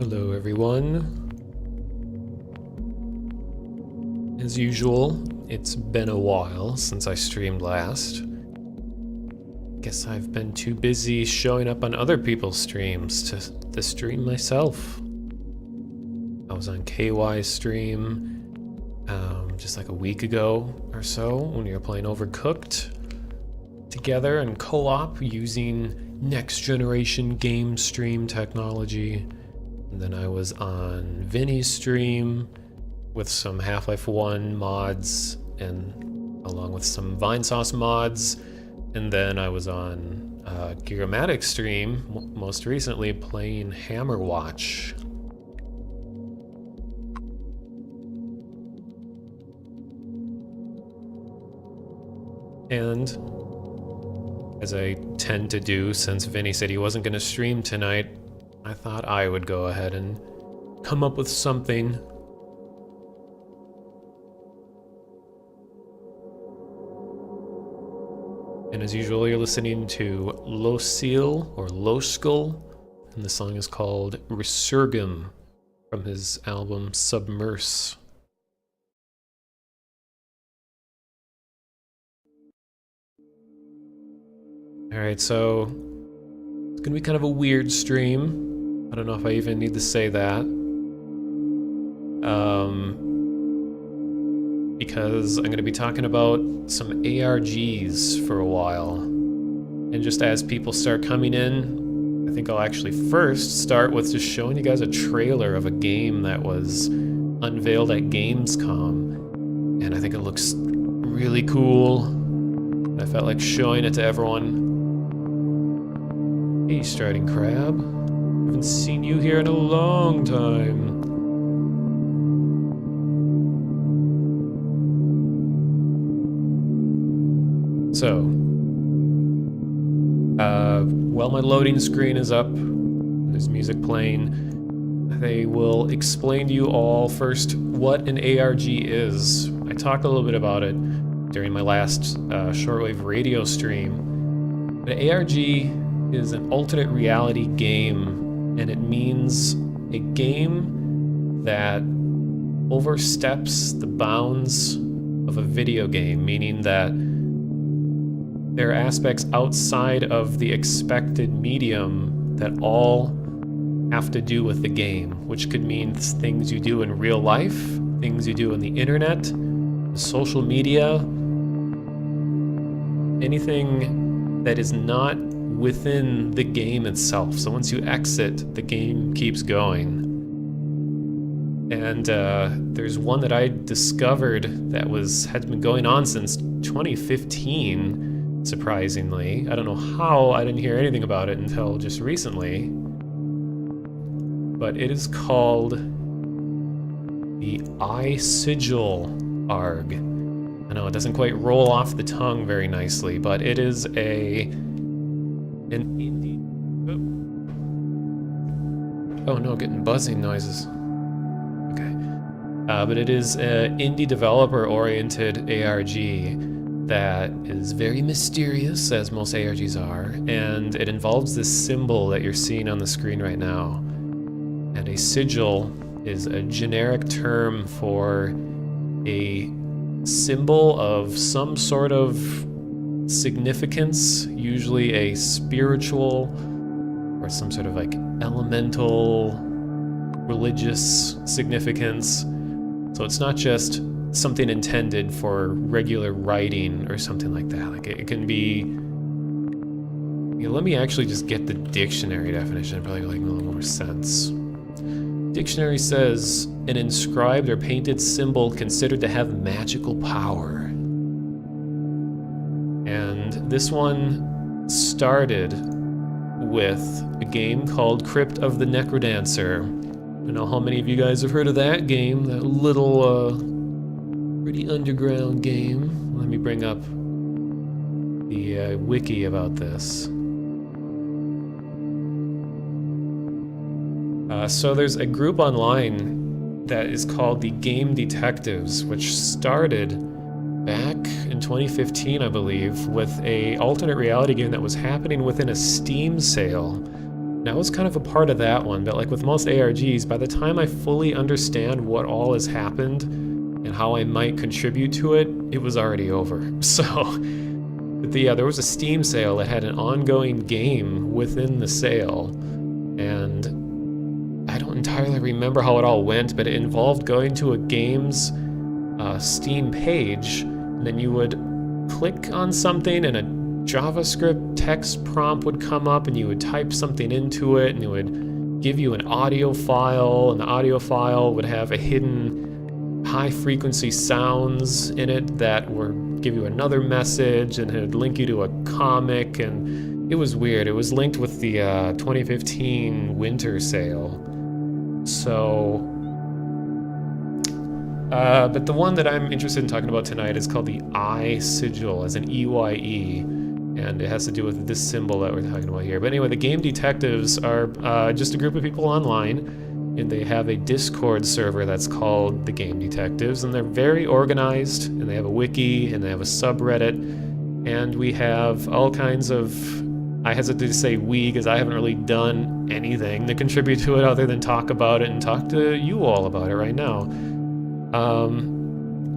Hello everyone. As usual, it's been a while since I streamed last. Guess I've been too busy showing up on other people's streams to stream myself. I was on KY's stream just like a week ago or so when we were playing Overcooked together in co-op using next generation game stream technology. And then I was on Vinny's stream with some Half-Life 1 mods and along with some Vinesauce mods. And then I was on Gigamatic's stream most recently playing Hammerwatch. And as I tend to do since Vinny said he wasn't going to stream tonight, I thought I would go ahead and come up with something. And as usual, you're listening to Loathing or Loathing, and the song is called Resurgam from his album Submerse. Alright, so it's gonna be kind of a weird stream. I don't know if I even need to say that. Because I'm gonna be talking about some ARGs for a while. And just as people start coming in, I think I'll actually first start with just showing you guys a trailer of a game that was unveiled at Gamescom. And I think it looks really cool. I felt like showing it to everyone. Hey, Striding Crab. Haven't seen you here in a long time. So, while my loading screen is up, there's music playing, I will explain to you all first what an ARG is. I talked a little bit about it during my last shortwave radio stream. But ARG is an alternate reality game, and it means a game that oversteps the bounds of a video game, meaning that there are aspects outside of the expected medium that all have to do with the game, which could mean things you do in real life, things you do on the internet, social media, anything that is not within the game itself. So once you exit, the game keeps going. And there's one that I discovered that had been going on since 2015, surprisingly. I don't know how I didn't hear anything about it until just recently. But it is called the Eye Sigil ARG. I know it doesn't quite roll off the tongue very nicely, but it is an indie... Oh no, getting buzzing noises. Okay. But it is an indie developer-oriented ARG that is very mysterious, as most ARGs are, and it involves this symbol that you're seeing on the screen right now. And a sigil is a generic term for a symbol of some sort of significance, usually a spiritual or some sort of like elemental religious significance. So it's not just something intended for regular writing or something like that. Like it can be, you know, let me actually just get the dictionary definition. It'd probably make a little more sense. Dictionary says an inscribed or painted symbol considered to have magical power. And this one started with a game called Crypt of the Necrodancer. I don't know how many of you guys have heard of that game, that little pretty underground game. Let me bring up the wiki about this. So there's a group online that is called the Game Detectives, which started back in 2015, I believe, with a alternate reality game that was happening within a Steam sale And I was kind of a part of that one, but like with most ARGs, by the time I fully understand what all has happened and how I might contribute to it, it was already over. So, but yeah, there was a Steam sale that had an ongoing game within the sale, and I don't entirely remember how it all went, but it involved going to a game's Steam page, and then you would click on something and a JavaScript text prompt would come up and you would type something into it and it would give you an audio file, and the audio file would have a hidden high frequency sounds in it that would give you another message, and it would link you to a comic, and it was weird. It was linked with the 2015 winter sale. So but the one that I'm interested in talking about tonight is called the Eye Sigil, as an EYE, and it has to do with this symbol that we're talking about here. But anyway, the game detectives are just a group of people online, and they have a Discord server that's called the Game Detectives, and they're very organized, and they have a wiki, and they have a subreddit, and we have all kinds of, I hesitate to say we, because I haven't really done anything to contribute to it other than talk about it and talk to you all about it right now.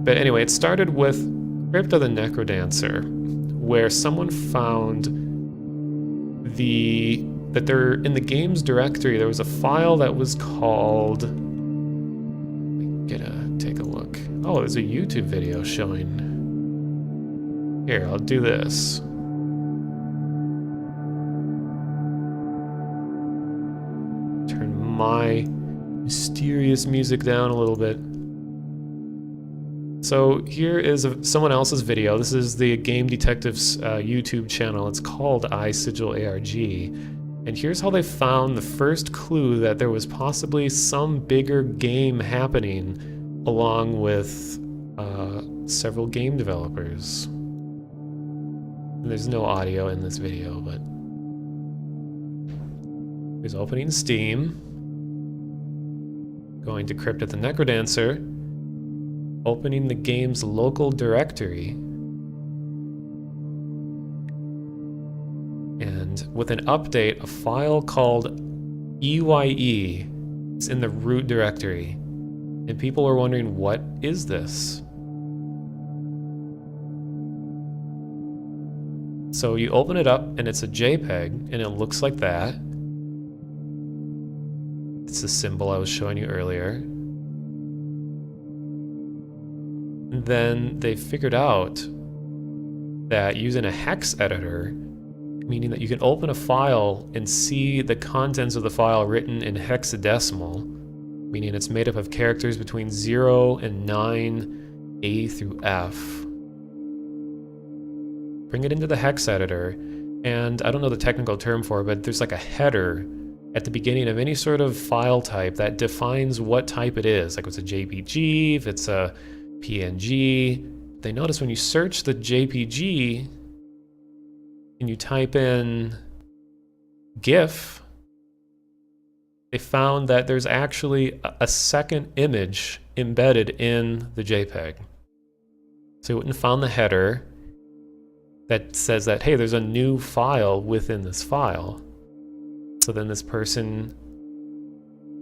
But anyway, it started with Crypt of the Necrodancer, where someone found that there in the game's directory there was a file that was called, take a look. Oh, there's a YouTube video showing. Here, I'll do this. Turn my mysterious music down a little bit. So here is someone else's video. This is the Game Detectives YouTube channel. It's called Eye Sigil ARG. And here's how they found the first clue that there was possibly some bigger game happening, along with several game developers. And there's no audio in this video, but here's opening Steam, going to Crypt of the Necrodancer, opening the game's local directory, and with an update, a file called EYE is in the root directory, and people are wondering, what is this? So you open it up and it's a JPEG, and it looks like that. It's the symbol I was showing you earlier. Then they figured out that using a hex editor, meaning that you can open a file and see the contents of the file written in hexadecimal, meaning it's made up of characters between 0 and 9, A through F. Bring it into the hex editor, and I don't know the technical term for it, but there's like a header at the beginning of any sort of file type that defines what type it is. Like if it's a JPG, if it's a PNG. They notice when you search the JPG and you type in GIF, they found that there's actually a second image embedded in the JPEG. So you went and found the header that says that, hey, there's a new file within this file. So then this person,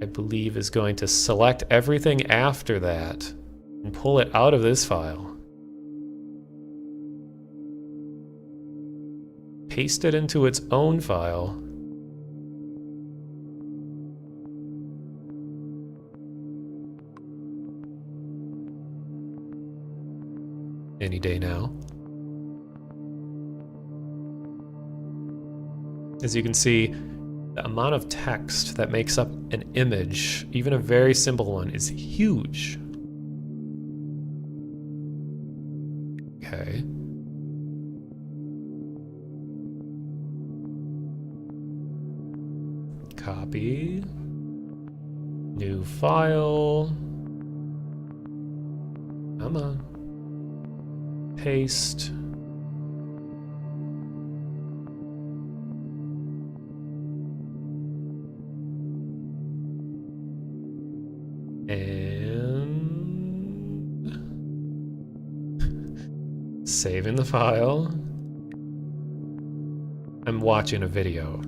I believe, is going to select everything after that and pull it out of this file, paste it into its own file, any day now. As you can see, the amount of text that makes up an image, even a very simple one, is huge. Okay. Copy. New file. Come on. Paste. And saving the file. I'm watching a video.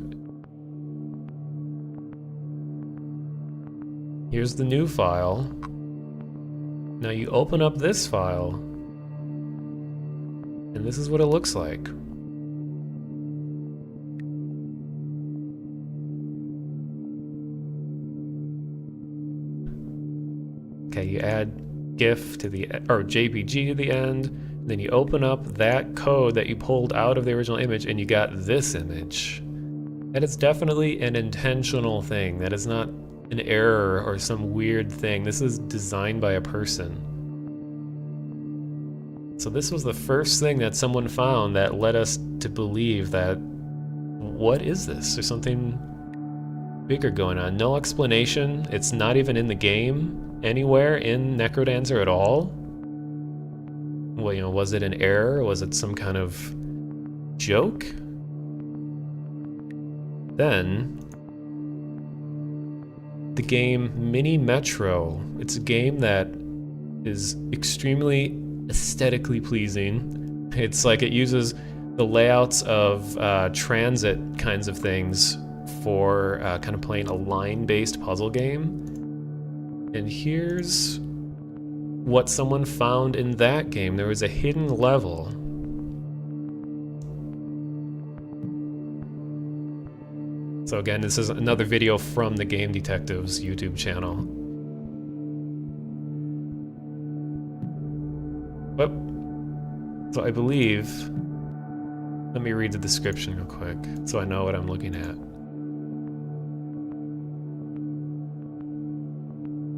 Here's the new file. Now you open up this file, and this is what it looks like. Okay, you add GIF to the, or JPG to the end, then you open up that code that you pulled out of the original image and you got this image. That is definitely an intentional thing. That is not an error or some weird thing. This is designed by a person. So this was the first thing that someone found that led us to believe that, what is this? There's something bigger going on. No explanation. It's not even in the game anywhere in Necrodancer at all. Well, you know, was it an error? Was it some kind of joke? Then the game Mini Metro. It's a game that is extremely aesthetically pleasing. It's like it uses the layouts of transit kinds of things for kind of playing a line-based puzzle game. And here's what someone found in that game. There was a hidden level. So again, this is another video from the Game Detective's YouTube channel. Well, so I believe, let me read the description real quick so I know what I'm looking at.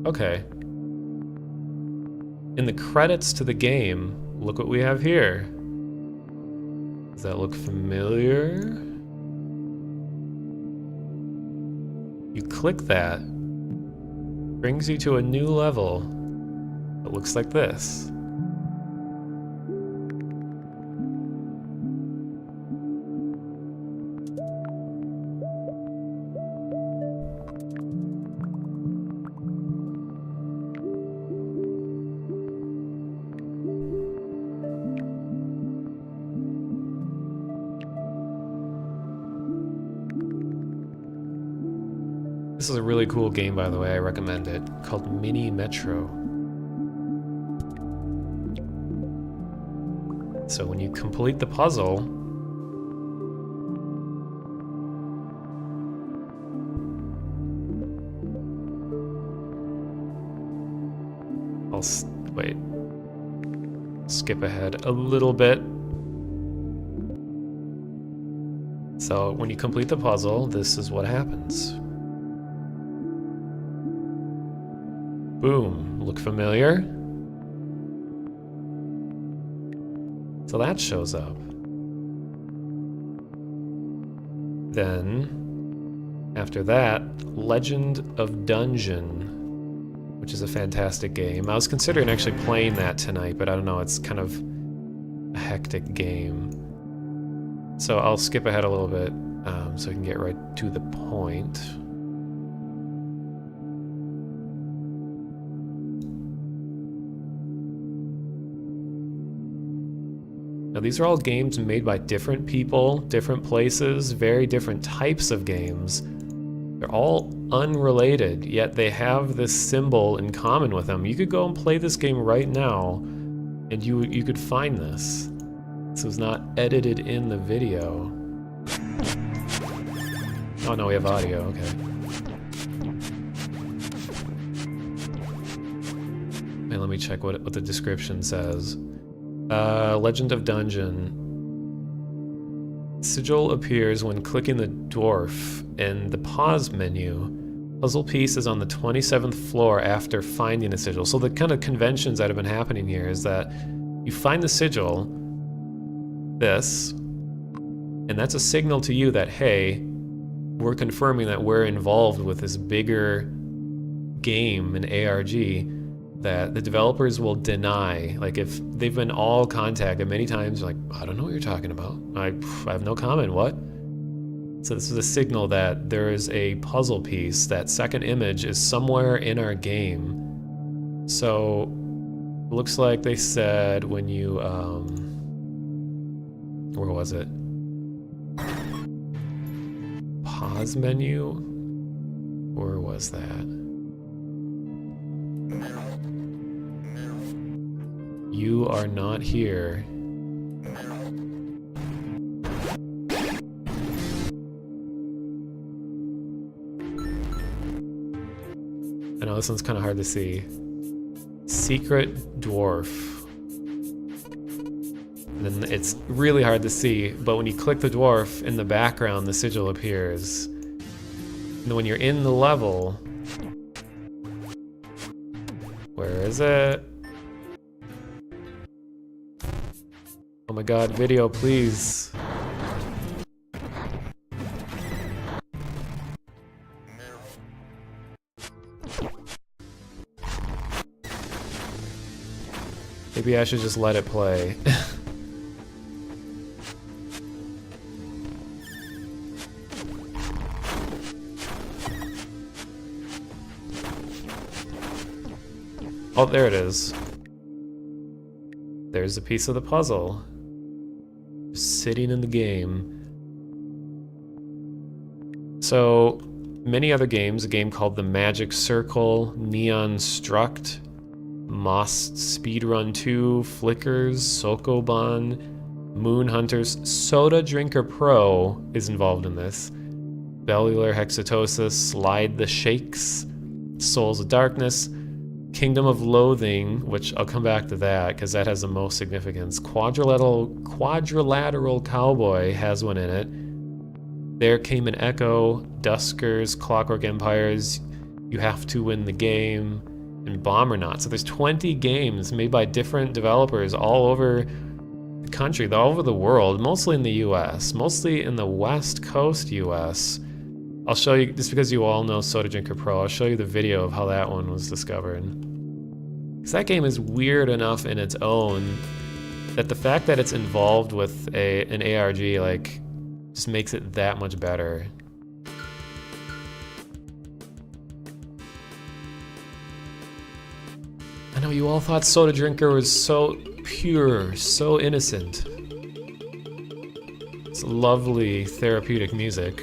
Okay. In the credits to the game, look what we have here. Does that look familiar? You click that, brings you to a new level that looks like this. This is a really cool game, by the way. I recommend it. Called Mini Metro. So when you complete the puzzle, wait. Skip ahead a little bit. So when you complete the puzzle, this is what happens. Boom. Look familiar? So that shows up. Then, after that, Legend of Dungeon, which is a fantastic game. I was considering actually playing that tonight, but I don't know, it's kind of a hectic game. So I'll skip ahead a little bit so we can get right to the point. Now, these are all games made by different people, different places, very different types of games. They're all unrelated, yet they have this symbol in common with them. You could go and play this game right now, and you could find this. This was not edited in the video. Oh no, we have audio, okay. And let me check what the description says. Legend of Dungeon. Sigil appears when clicking the dwarf in the pause menu. Puzzle piece is on the 27th floor after finding a sigil. So the kind of conventions that have been happening here is that you find the sigil, this, and that's a signal to you that, hey, we're confirming that we're involved with this bigger game in ARG that the developers will deny. Like, if they've been all contacted many times, like, I don't know what you're talking about. I have no comment, what? So this is a signal that there is a puzzle piece, that second image is somewhere in our game. So, it looks like they said when you, where was it? Pause menu? Where was that? You are not here. I know this one's kind of hard to see. Secret dwarf. And then it's really hard to see, but when you click the dwarf, in the background the sigil appears. And when you're in the level... Where is it? Oh my god, video, please. Maybe I should just let it play. Oh, there it is. There's a piece of the puzzle. Just sitting in the game. So, many other games, a game called The Magic Circle, Neon Struct, Moss Speedrun 2, Flickers, Sokoban, Moon Hunters, Soda Drinker Pro is involved in this. Bellular Hexatosis, Slide the Shakes, Souls of Darkness, Kingdom of Loathing, which I'll come back to that because that has the most significance. Quadrilateral Cowboy has one in it. There Came an Echo, Duskers, Clockwork Empires, You Have to Win the Game, and Bombernaut. So there's 20 games made by different developers all over the country, all over the world, mostly in the US, mostly in the West Coast US. I'll show you, just because you all know Soda Drinker Pro, I'll show you the video of how that one was discovered. Because that game is weird enough in its own that the fact that it's involved with an ARG, like, just makes it that much better. I know you all thought Soda Drinker was so pure, so innocent. It's lovely therapeutic music.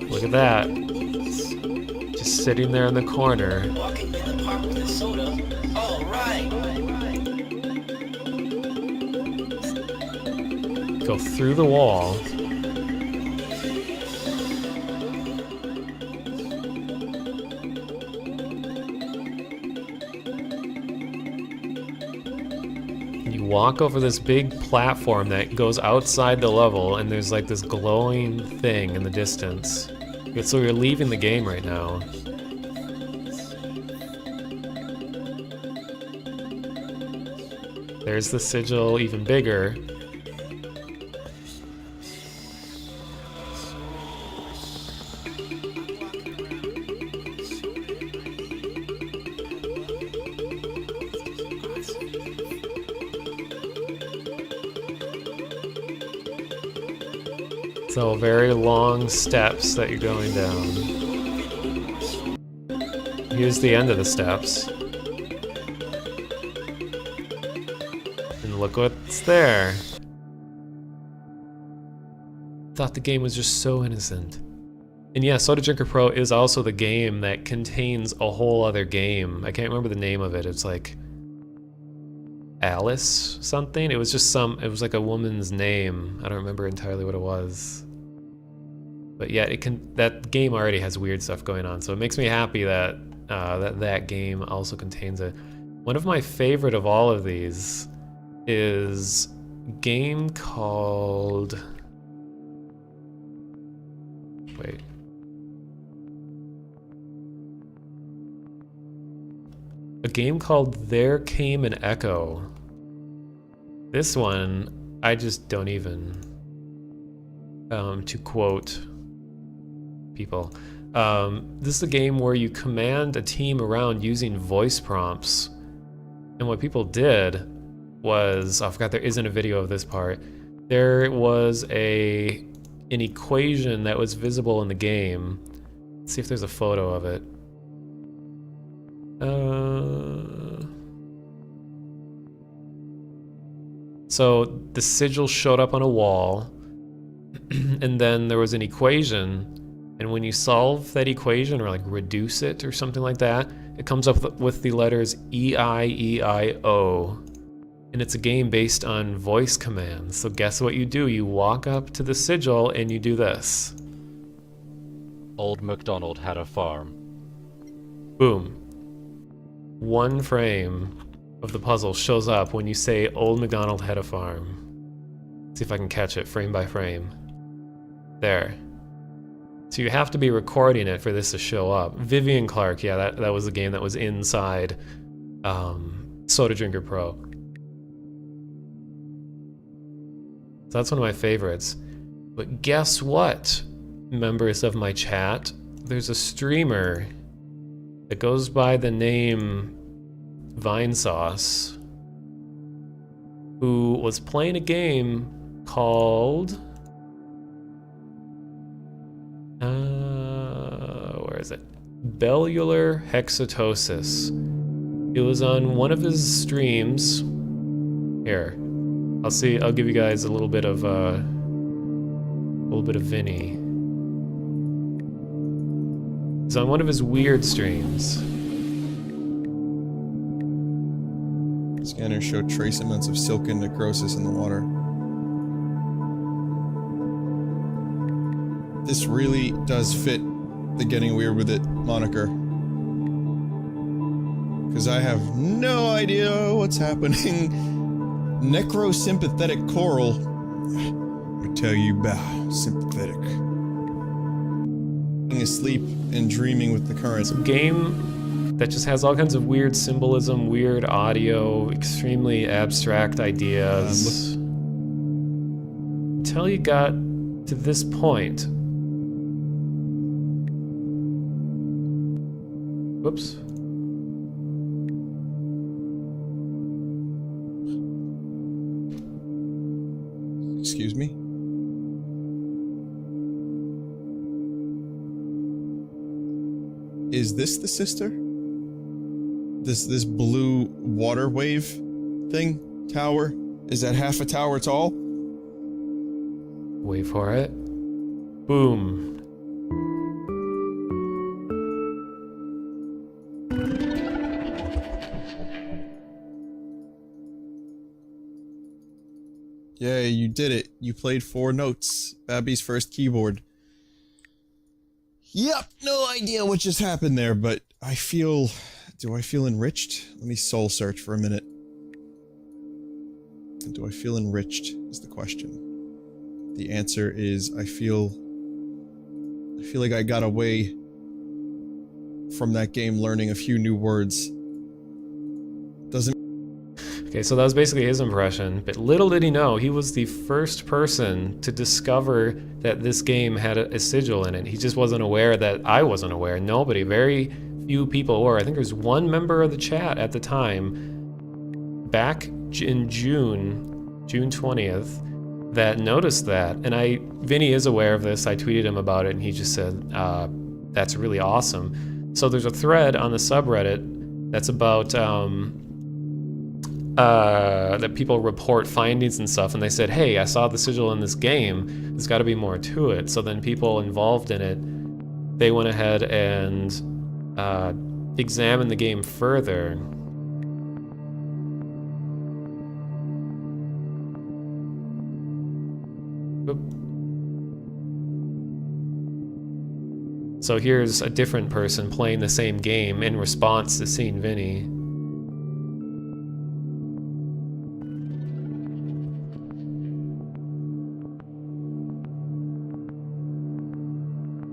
Look at that. Just sitting there in the corner. Walking in the park with a soda. All right. Go through the wall. You walk over this big platform that goes outside the level, and there's like this glowing thing in the distance. So you're leaving the game right now. There's the sigil, even bigger. So very long steps that you're going down. Here's the end of the steps. And look what's there. Thought the game was just so innocent. And yeah, Soda Drinker Pro is also the game that contains a whole other game. I can't remember the name of it. It's like Alice something. It was just it was like a woman's name. I don't remember entirely what it was. But yeah, that game already has weird stuff going on, so it makes me happy that that game also contains it. One of my favorite of all of these is a game called... Wait. A game called There Came an Echo. This one, I just don't even... to quote people. This is a game where you command a team around using voice prompts. And what people did was, I forgot there isn't a video of this part. There was an equation that was visible in the game. Let's see if there's a photo of it. So the sigil showed up on a wall, and then there was an equation, and when you solve that equation or like reduce it or something like that, it comes up with the letters E-I-E-I-O. And it's a game based on voice commands. So guess what you do? You walk up to the sigil and you do this. Old MacDonald had a farm. Boom. One frame of the puzzle shows up when you say Old MacDonald had a farm. See if I can catch it frame by frame. There. So you have to be recording it for this to show up. Vivian Clark, yeah, that was a game that was inside Soda Drinker Pro. So that's one of my favorites. But guess what, members of my chat? There's a streamer that goes by the name Vinesauce who was playing a game called... where is it? Bellular Hexatosis. It was on one of his streams. Here, I'll give you guys a little bit of Vinny. It's on one of his weird streams. Scanners show trace amounts of silken necrosis in the water. This really does fit the getting weird with it moniker. Because I have no idea what's happening. Necrosympathetic coral. I tell you about sympathetic. Asleep and dreaming with the current. It's a game that just has all kinds of weird symbolism, weird audio, extremely abstract ideas. Until you got to this point. Whoops. Excuse me? Is this the sister? This blue water wave thing? Tower? Is that half a tower tall? Wait for it. Boom. Yeah, you did it. You played 4 notes. Babby's first keyboard. Yep, no idea what just happened there, but I feel... Do I feel enriched? Let me soul search for a minute. Do I feel enriched is the question. The answer is I feel like I got away from that game learning a few new words. Doesn't... Okay, so that was basically his impression, but little did he know, he was the first person to discover that this game had a sigil in it. He just wasn't aware that I wasn't aware. Nobody, very few people were. I think there was one member of the chat at the time, back in June 20th, that noticed that. And Vinny is aware of this. I tweeted him about it, and he just said, that's really awesome. So there's a thread on the subreddit that's about... that people report findings and stuff, and they said, hey, I saw the sigil in this game, there's got to be more to it. So then people involved in it, they went ahead and examined the game further. Oop. So here's a different person playing the same game in response to seeing Vinny.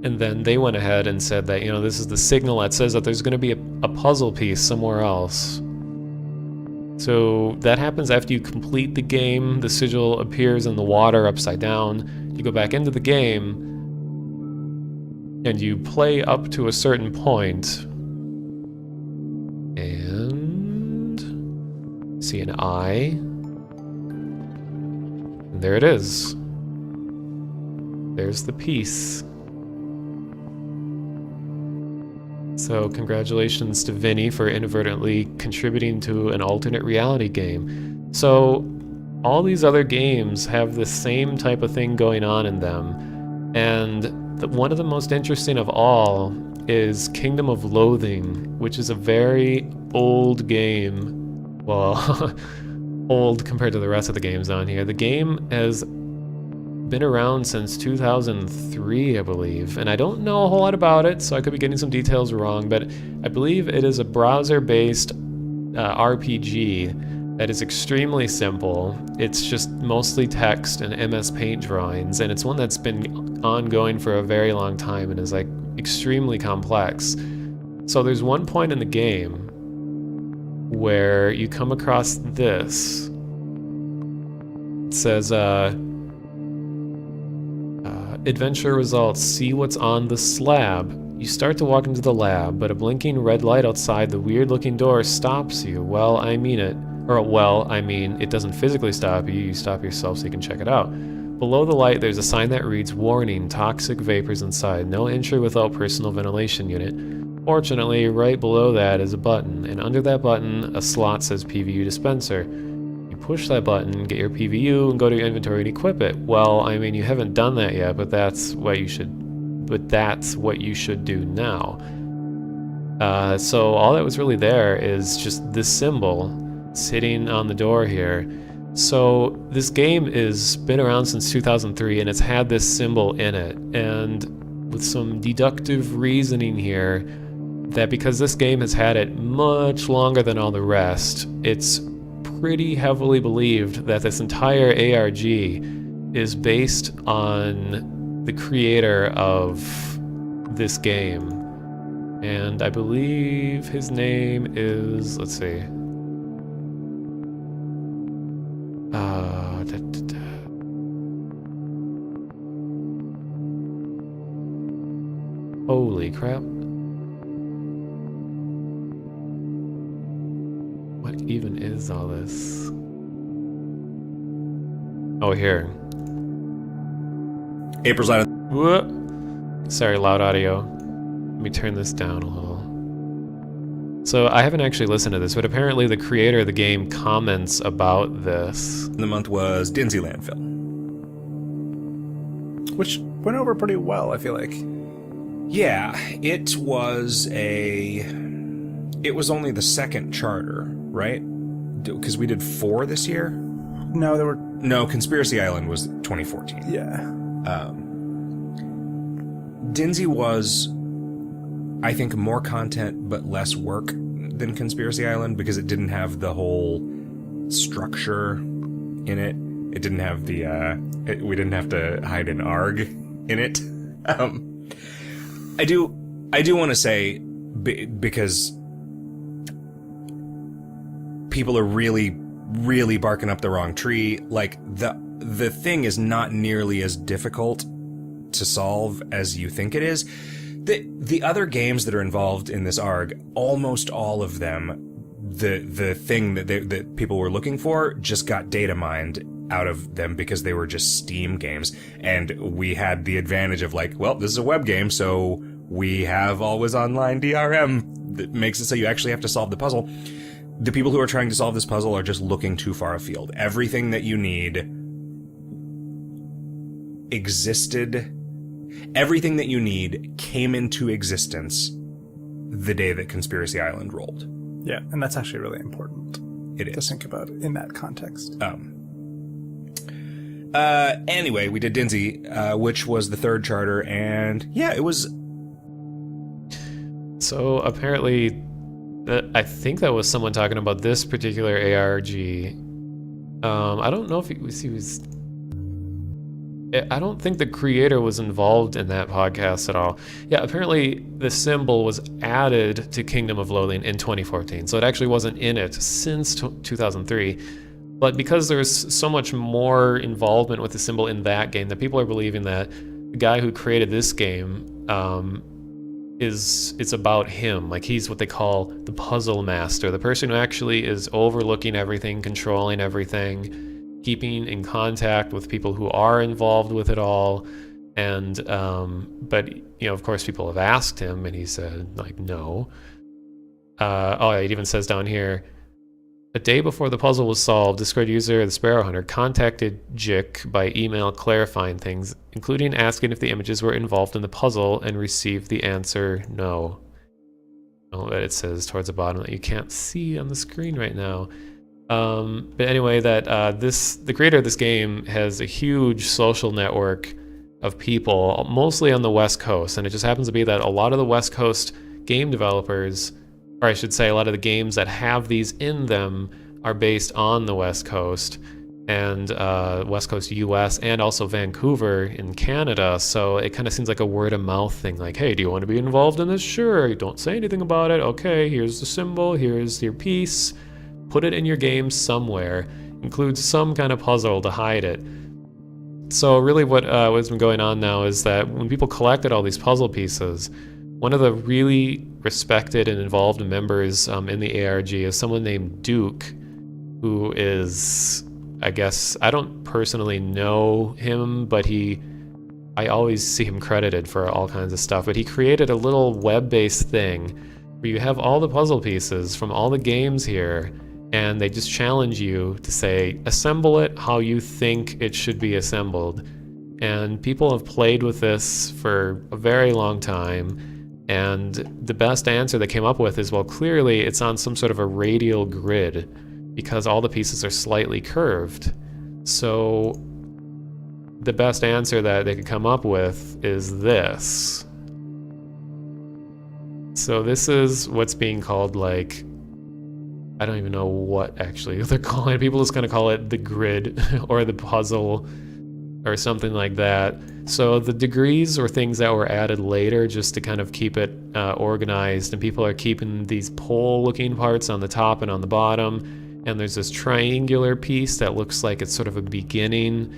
And then they went ahead and said that, this is the signal that says that there's going to be a puzzle piece somewhere else. So that happens after you complete the game. The sigil appears in the water upside down. You go back into the game, and you play up to a certain point. And see an eye. And there it is. There's the piece. So congratulations to Vinny for inadvertently contributing to an alternate reality game. So all these other games have the same type of thing going on in them. And one of the most interesting of all is Kingdom of Loathing, which is a very old game. Well, old compared to the rest of the games on here. The game has been around since 2003, I believe, and I don't know a whole lot about it, so I could be getting some details wrong, but I believe it is a browser-based RPG that is extremely simple. It's just mostly text and MS Paint drawings, and it's one that's been ongoing for a very long time and is like extremely complex. So there's one point in the game where you come across this. It says, adventure results, see what's on the slab. You start to walk into the lab, but a blinking red light outside the weird-looking door stops you. Well, I mean, it doesn't physically stop you. You stop yourself so you can check it out. Below the light, there's a sign that reads, "Warning, toxic vapors inside. No entry without personal ventilation unit." Fortunately, right below that is a button, and under that button, a slot says PVU dispenser. You push that button, get your PVU, and go to your inventory and equip it. Well, I mean, you haven't done that yet, but that's what you should do now. So all that was really there is just this symbol sitting on the door here. So this game has been around since 2003, and it's had this symbol in it. And with some deductive reasoning here, that because this game has had it much longer than all the rest, it's pretty heavily believed that this entire ARG is based on the creator of this game. And I believe his name is, let's see. Holy crap. What even is all this? Oh, here. April's out of... Whoop. Sorry, loud audio. Let me turn this down a little. So I haven't actually listened to this, but apparently the creator of the game comments about this. The month was Dinzy Landfill. Which went over pretty well, I feel like. Yeah, it was only the second charter, right? Because we did 4 this year? No, there were... No, Conspiracy Island was 2014. Yeah. Dinzy was, I think, more content but less work than Conspiracy Island because it didn't have the whole structure in it. It didn't have the, we didn't have to hide an ARG in it. I do want to say, because people are really, really barking up the wrong tree, like, the thing is not nearly as difficult to solve as you think it is. The other games that are involved in this ARG, almost all of them, the thing that people were looking for just got data mined out of them because they were just Steam games. And we had the advantage of like, well, this is a web game, so we have always online DRM that makes it so you actually have to solve the puzzle. The people who are trying to solve this puzzle are just looking too far afield. Everything that you need existed. Everything that you need came into existence the day that Conspiracy Island rolled. Yeah, and that's actually really important. It is. To think about it in that context. Anyway, we did Dinzy, which was the third charter, and yeah, it was... So apparently, I think that was someone talking about this particular ARG. I don't know if he was... I don't think the creator was involved in that podcast at all. Yeah, apparently the symbol was added to Kingdom of Loathing in 2014, so it actually wasn't in it since 2003. But because there's so much more involvement with the symbol in that game, that people are believing that the guy who created this game it's about him. Like, he's what they call the puzzle master, the person who actually is overlooking everything, controlling everything, keeping in contact with people who are involved with it all. And but of course people have asked him and he said like no. It even says down here, A day before the puzzle was solved, Discord user The Sparrow Hunter contacted Jick by email clarifying things, including asking if the images were involved in the puzzle, and received the answer no. Oh, that it says towards the bottom that you can't see on the screen right now. But anyway, that the creator of this game has a huge social network of people, mostly on the West Coast, and it just happens to be that a lot of the West Coast game developers, or I should say a lot of the games that have these in them, are based on the West Coast, and West Coast US, and also Vancouver in Canada. So it kind of seems like a word of mouth thing, like, hey, do you want to be involved in this? Sure. Don't say anything about it. Okay, here's the symbol, here's your piece. Put it in your game somewhere. Include some kind of puzzle to hide it. So really what's been going on now is that when people collected all these puzzle pieces, one of the really respected and involved members in the ARG is someone named Duke, who is, I guess, I don't personally know him, but I always see him credited for all kinds of stuff, but he created a little web-based thing where you have all the puzzle pieces from all the games here, and they just challenge you to say, assemble it how you think it should be assembled. And people have played with this for a very long time, and the best answer they came up with is, well, clearly it's on some sort of a radial grid because all the pieces are slightly curved. So the best answer that they could come up with is this. So this is what's being called, like, I don't even know what actually they're calling it. People just kind of call it the grid or the puzzle or something like that. So the degrees were things that were added later just to kind of keep it organized, and people are keeping these pole-looking parts on the top and on the bottom, and there's this triangular piece that looks like it's sort of a beginning,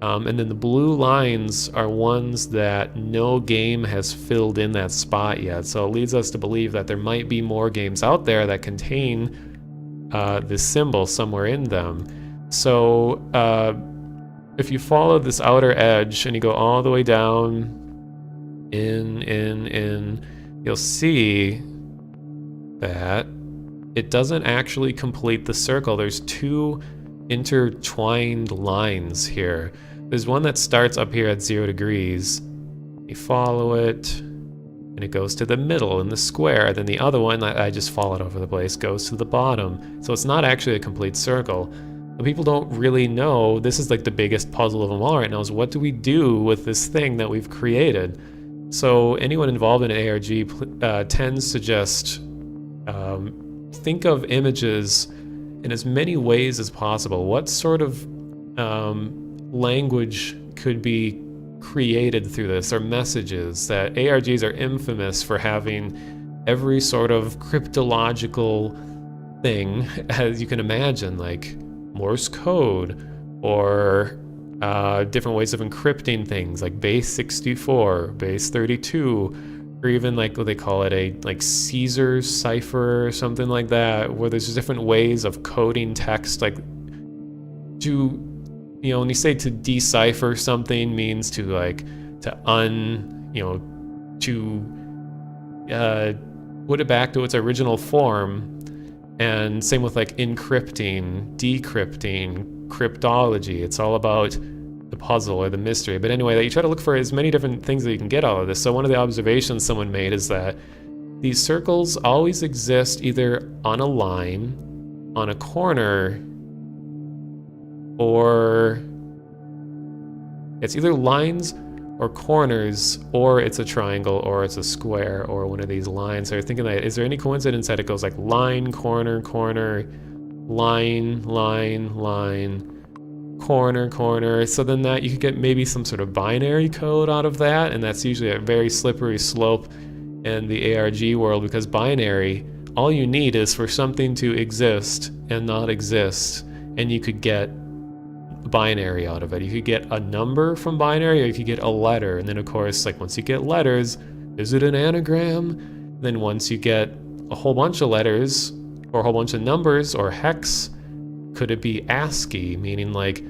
and then the blue lines are ones that no game has filled in that spot yet. So it leads us to believe that there might be more games out there that contain this symbol somewhere in them. So if you follow this outer edge and you go all the way down in, you'll see that it doesn't actually complete the circle. There's two intertwined lines here. There's one that starts up here at 0 degrees. You follow it, and it goes to the middle in the square. Then the other one, I just followed over the place, goes to the bottom. So it's not actually a complete circle. But people don't really know. This is like the biggest puzzle of them all right now, is what do we do with this thing that we've created? So anyone involved in an ARG tends to just think of images in as many ways as possible. What sort of language could be created through this, or messages? That ARGs are infamous for having every sort of cryptological thing, as you can imagine, like Morse code, or different ways of encrypting things, like base 64, base 32, or even like what they call it, a like Caesar cipher or something like that, where there's different ways of coding text. Like, when you say to decipher something, means to like to put it back to its original form. And same with like encrypting, decrypting, cryptology. It's all about the puzzle or the mystery. But anyway, that you try to look for as many different things that you can get out of this. So one of the observations someone made is that these circles always exist either on a line, on a corner, or it's either lines or corners, or it's a triangle, or it's a square, or one of these lines. So you're thinking, that is there any coincidence that it goes like line, corner, corner, line, line, line, corner, corner? So then that you could get maybe some sort of binary code out of that, and that's usually a very slippery slope in the ARG world, because binary, all you need is for something to exist and not exist, and you could get binary out of it. You could get a number from binary, or you could get a letter. And then of course, like once you get letters, is it an anagram? Then once you get a whole bunch of letters or a whole bunch of numbers or hex, could it be ASCII, meaning like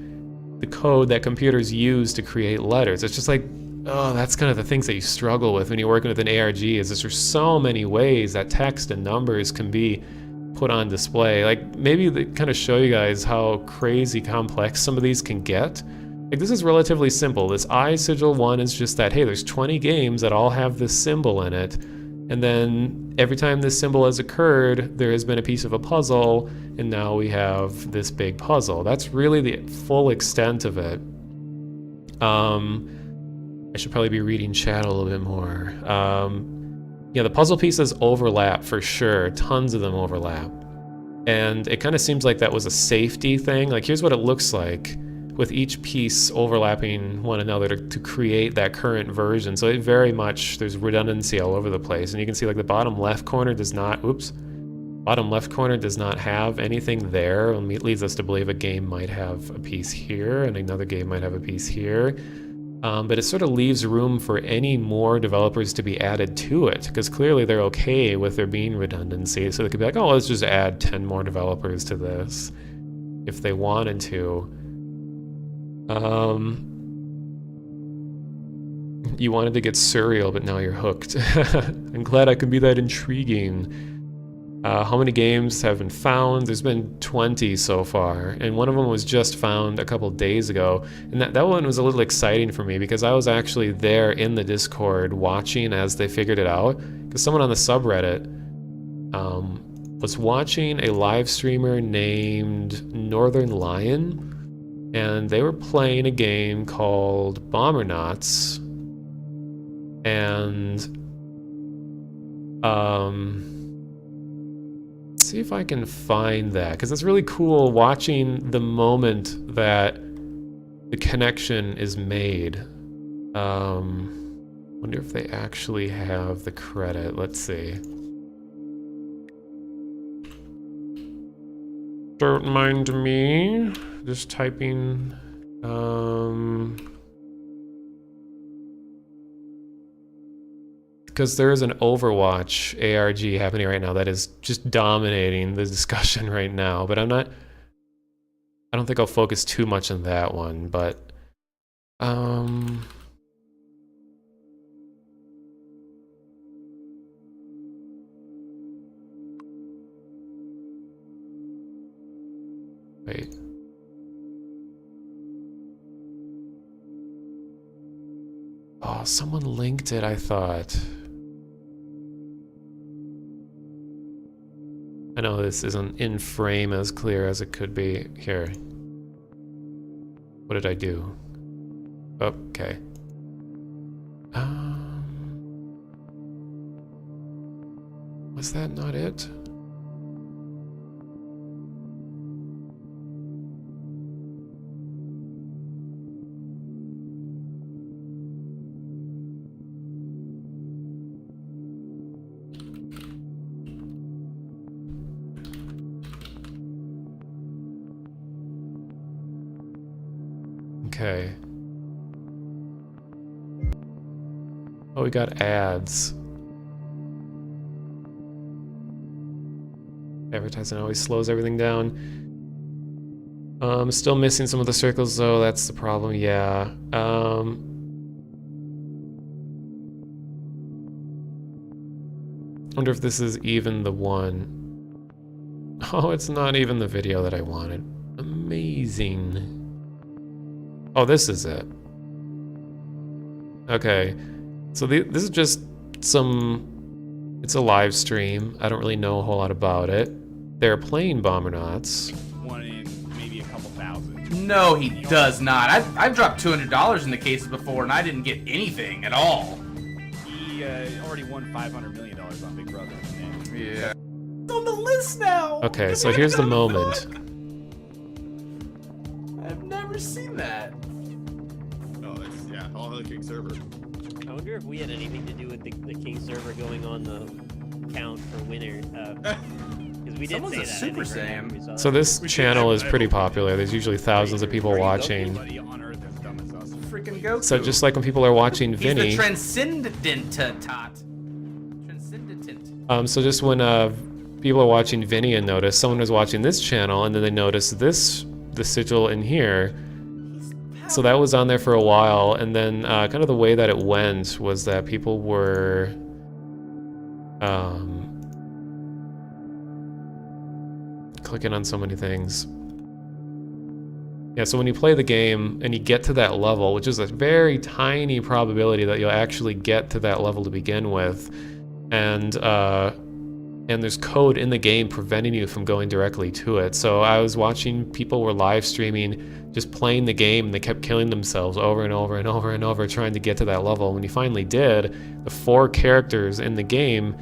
the code that computers use to create letters? It's just like, oh, that's kind of the things that you struggle with when you're working with an ARG, is there's so many ways that text and numbers can be put on display. Like, maybe they kind of show you guys how crazy complex some of these can get. Like, this is relatively simple. This Eye Sigil one is just that, hey, there's 20 games that all have this symbol in it, and then every time this symbol has occurred, there has been a piece of a puzzle, and now we have this big puzzle. That's really the full extent of it. I should probably be reading chat a little bit more. Yeah, the puzzle pieces overlap for sure. Tons of them overlap. And it kind of seems like that was a safety thing. Like, here's what it looks like with each piece overlapping one another to create that current version. So it very much, there's redundancy all over the place. And you can see like the bottom left corner does not, bottom left corner does not have anything there. It leads us to believe a game might have a piece here and another game might have a piece here. But it sort of leaves room for any more developers to be added to it, because clearly they're okay with there being redundancy. So they could be like, oh, let's just add 10 more developers to this if they wanted to. You wanted to get surreal, but now you're hooked. I'm glad I could be that intriguing. How many games have been found? There's been 20 so far, and one of them was just found a couple days ago. And that one was a little exciting for me because I was actually there in the Discord watching as they figured it out. Because someone on the subreddit was watching a live streamer named Northern Lion, and they were playing a game called Bombernauts. And see if I can find that, because it's really cool watching the moment that the connection is made. Wonder if they actually have the credit. Let's see. Don't mind me. Just typing. Because there is an Overwatch ARG happening right now that is just dominating the discussion right now, but I don't think I'll focus too much on that one, but wait. Oh, someone linked it, I thought. I know this isn't in frame as clear as it could be. Here. What did I do? Okay. Was that not it? Okay. Oh, we got ads. Advertising always slows everything down. Still missing some of the circles though, that's the problem, yeah. Wonder if this is even the one. Oh, it's not even the video that I wanted. Amazing. Oh, this is it. Okay, so this is just it's a live stream. I don't really know a whole lot about it. They're playing Bombernauts. One in maybe a couple thousand. No, he does not. I've dropped $200 in the cases before, and I didn't get anything at all. He already won $500 million on Big Brother. Yeah. It's on the list now. Okay, so here's the moment. I've never seen that. Oh, it's, yeah, all the King server. I wonder if we had anything to do with the King server going on the count for winner. Because we did Someone's say a that. Super I think, right? Saiyan. We saw So that. this channel is pretty popular. There's usually thousands of people watching. Nobody on Earth as dumb as us. Freaking Goku. So just like when people are watching He's Vinny. the transcendent tot. Transcendent. So just when people are watching Vinny and notice someone was watching this channel and then they notice the sigil in here. So that was on there for a while, and then kind of the way that it went was that people were clicking on so many things. Yeah, so when you play the game and you get to that level, which is a very tiny probability that you'll actually get to that level to begin with, and there's code in the game preventing you from going directly to it. So I was watching people were live streaming, just playing the game, and they kept killing themselves over and over and over and over trying to get to that level. When you finally did, the 4 characters in the game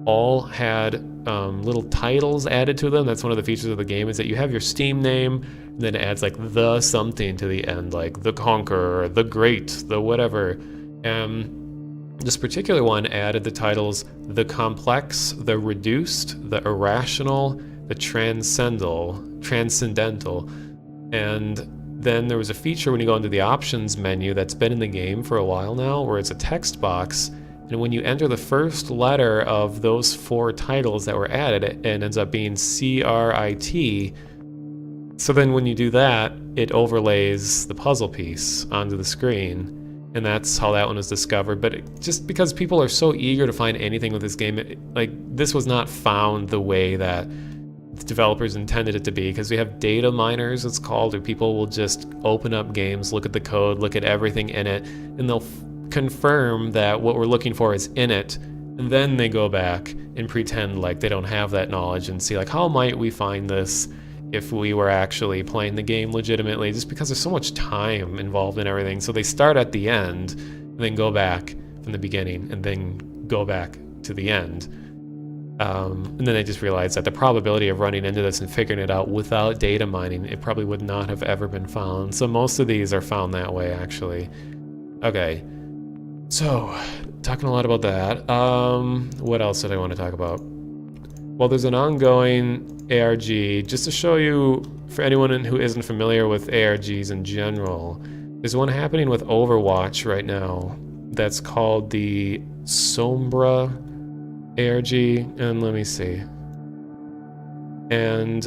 all had little titles added to them. That's one of the features of the game, is that you have your Steam name, and then it adds like the something to the end, like the Conqueror, the Great, the whatever. This particular one added the titles the Complex, the Reduced, the Irrational, the Transcendental, and then there was a feature when you go into the options menu that's been in the game for a while now, where it's a text box, and when you enter the first letter of those 4 titles that were added, it ends up being CRIT. So then when you do that, it overlays the puzzle piece onto the screen. And that's how that one was discovered. But just because people are so eager to find anything with this game, this was not found the way that the developers intended it to be, because we have data miners, it's called, where people will just open up games, look at the code, look at everything in it, and they'll confirm that what we're looking for is in it, and then they go back and pretend like they don't have that knowledge and see like, how might we find this if we were actually playing the game legitimately, just because there's so much time involved in everything. So they start at the end, and then go back from the beginning, and then go back to the end. And then they just realized that the probability of running into this and figuring it out without data mining, it probably would not have ever been found. So most of these are found that way, actually. Okay, so talking a lot about that. What else did I want to talk about? Well, there's an ongoing ARG, just to show you, for anyone who isn't familiar with ARGs in general, there's one happening with Overwatch right now that's called the Sombra ARG, and let me see. And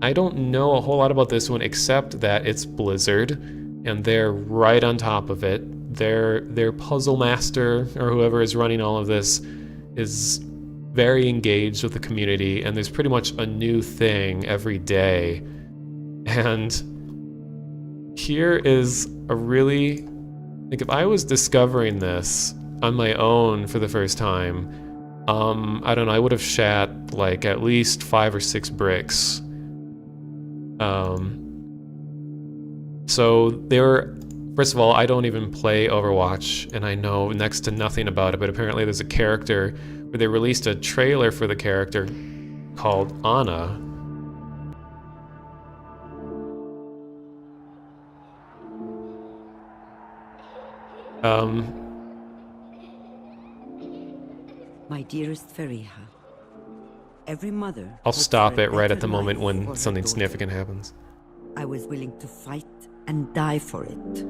I don't know a whole lot about this one, except that it's Blizzard, and they're right on top of it. Their puzzle master, or whoever is running all of this, is very engaged with the community, and there's pretty much a new thing every day. And here is a really, like, if I was discovering this on my own for the first time, I don't know, I would have shat like at least 5 or 6 bricks. So first of all, I don't even play Overwatch, and I know next to nothing about it, but apparently there's a character where they released a trailer for the character called Ana. My dearest Fariha, every mother... I'll stop it right at the moment when something significant happens. I was willing to fight and die for it.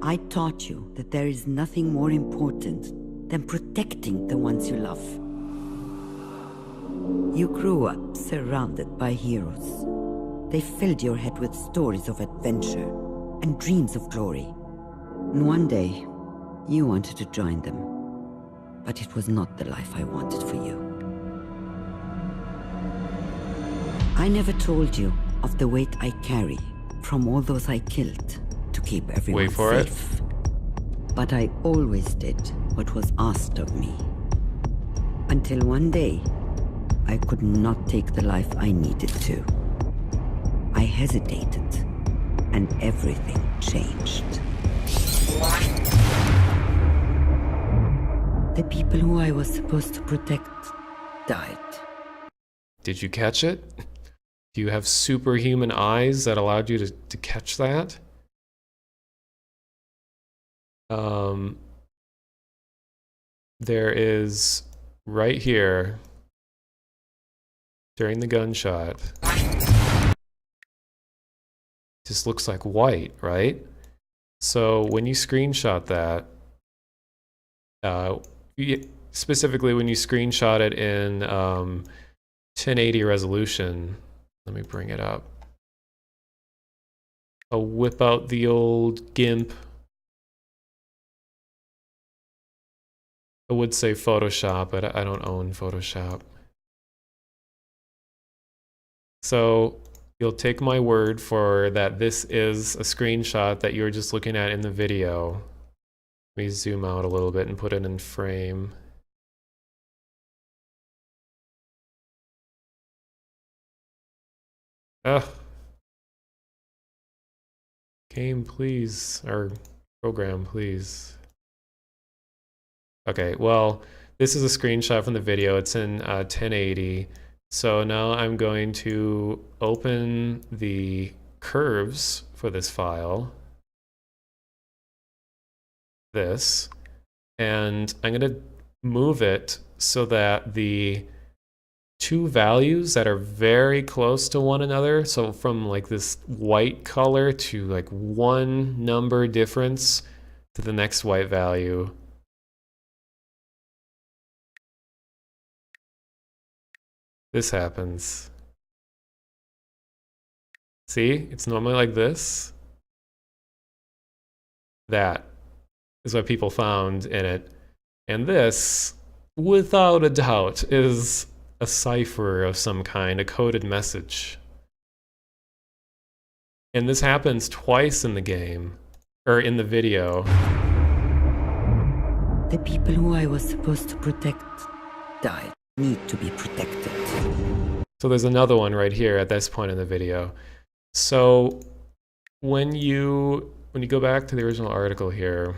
I taught you that there is nothing more important than protecting the ones you love. You grew up surrounded by heroes. They filled your head with stories of adventure and dreams of glory. And one day, you wanted to join them. But it was not the life I wanted for you. I never told you of the weight I carry from all those I killed to keep everyone safe. But I always did what was asked of me. Until one day, I could not take the life I needed to. I hesitated, and everything changed. The people who I was supposed to protect died. Did you catch it? Do you have superhuman eyes that allowed you to catch that? There is, right here, during the gunshot, just looks like white, right? So when you screenshot that, specifically when you screenshot it in 1080 resolution, let me bring it up. I'll whip out the old GIMP. I would say Photoshop, but I don't own Photoshop. So you'll take my word for that this is a screenshot that you were just looking at in the video. Let me zoom out a little bit and put it in frame. Ugh. Game, please. Or program, please. Okay, well, this is a screenshot from the video. It's in 1080. So now I'm going to open the curves for this file. This. And I'm going to move it so that the two values that are very close to one another, so from like this white color to like one number difference to the next white value. This happens. See, it's normally like this. That is what people found in it. And this, without a doubt, is a cipher of some kind, a coded message. And this happens twice in the game, or in the video. The people who I was supposed to protect died. Need to be protected. So there's another one right here at this point in the video. So when you go back to the original article here,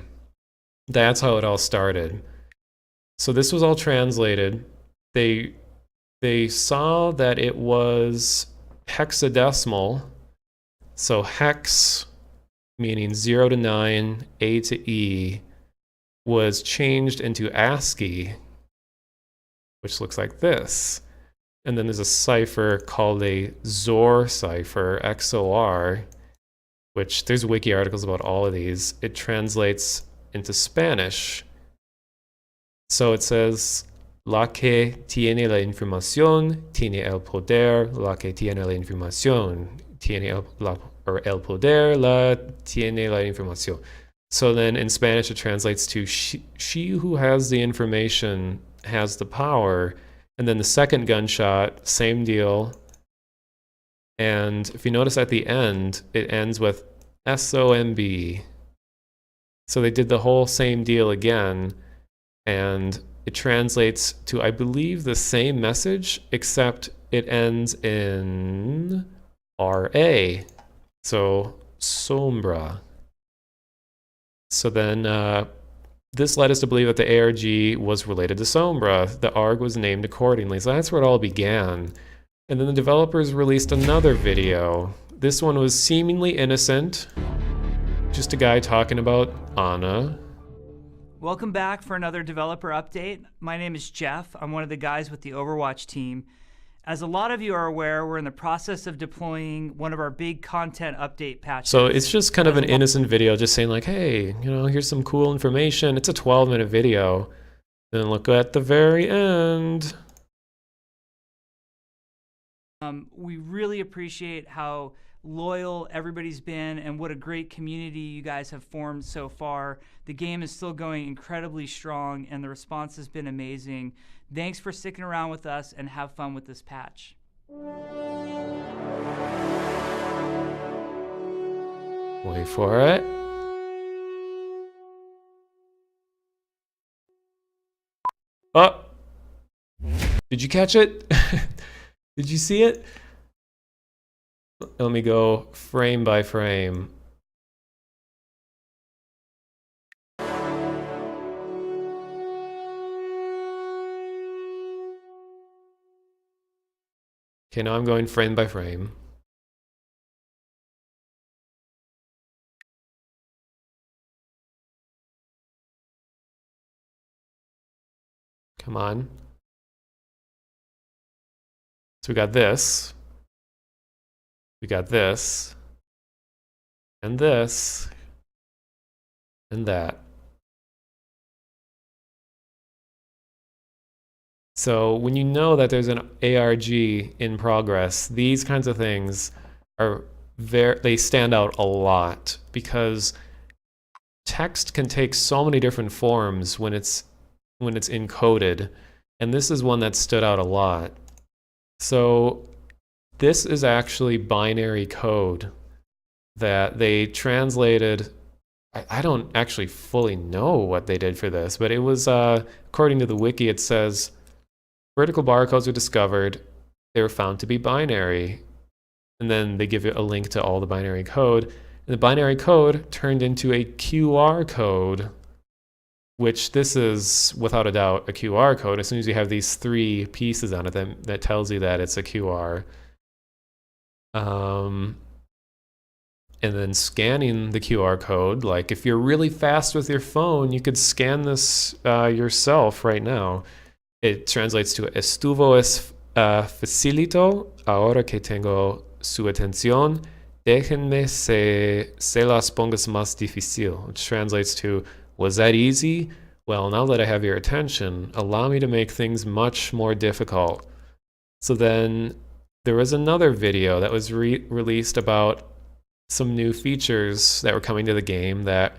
that's how it all started. So this was all translated. They saw that it was hexadecimal. So hex, meaning 0 to 9, A to E, was changed into ASCII, which looks like this. And then there's a cipher called a XOR cipher, XOR, which there's wiki articles about all of these. It translates into Spanish. So it says, la que tiene la información, tiene el poder, la que tiene la información, tiene el poder, la tiene la información. So then in Spanish it translates to she who has the information has the power. And then the second gunshot, same deal. And if you notice at the end, it ends with SOMB. So they did the whole same deal again, and it translates to, I believe, the same message, except it ends in RA. So Sombra. So then this led us to believe that the ARG was related to Sombra. The ARG was named accordingly. So that's where it all began. And then the developers released another video. This one was seemingly innocent. Just a guy talking about Ana. Welcome back for another developer update. My name is Jeff. I'm one of the guys with the Overwatch team. As a lot of you are aware, we're in the process of deploying one of our big content update patches. So it's just kind of an innocent video, just saying like, hey, you know, here's some cool information. It's a 12-minute video. Then look at the very end. We really appreciate how loyal everybody's been and what a great community you guys have formed so far. The game is still going incredibly strong and the response has been amazing. Thanks for sticking around with us and have fun with this patch. Wait for it. Oh! Did you catch it? Did you see it? Let me go frame by frame. Okay, now I'm going frame by frame. Come on. So we got this. We got this. And this. And that. So when you know that there's an ARG in progress, these kinds of things are they stand out a lot because text can take so many different forms when it's encoded, and this is one that stood out a lot. So This is actually binary code that they translated. I don't actually fully know what they did for this, but it was, according to the wiki, it says, vertical barcodes were discovered. They were found to be binary. And then they give you a link to all the binary code. And the binary code turned into a QR code, which this is, without a doubt, a QR code. As soon as you have these 3 pieces on it, that tells you that it's a QR. And then scanning the QR code, like if you're really fast with your phone, you could scan this yourself right now. It translates to estuvo es facilito, ahora que tengo su atención, déjenme se las pongas más difícil, which translates to, was that easy? Well, now that I have your attention, allow me to make things much more difficult. So then there was another video that was released about some new features that were coming to the game that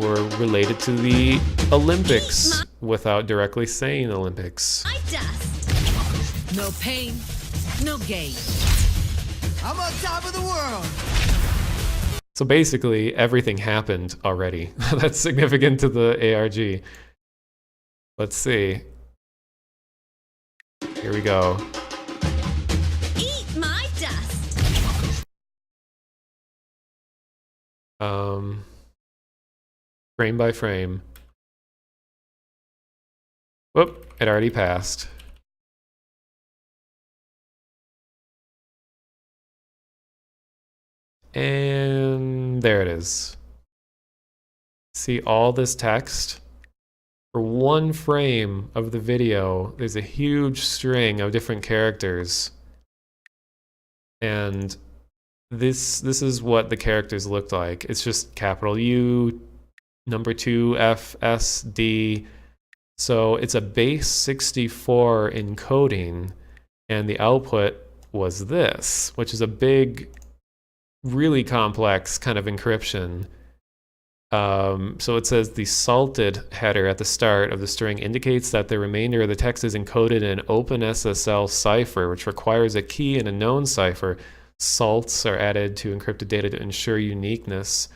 were related to the Olympics without directly saying Olympics. I dust. No pain, no gain. I'm on top of the world. So basically, everything happened already. That's significant to the ARG. Let's see. Here we go. Eat my dust. Frame by frame. Whoop, it already passed. And there it is. See all this text? For one frame of the video, there's a huge string of different characters. And this is what the characters looked like. It's just capital U, number 2, F, S, D. So it's a base 64 encoding, and the output was this, which is a big, really complex kind of encryption. So it says the salted header at the start of the string indicates that the remainder of the text is encoded in an OpenSSL cipher, which requires a key in a known cipher. Salts are added to encrypted data to ensure uniqueness.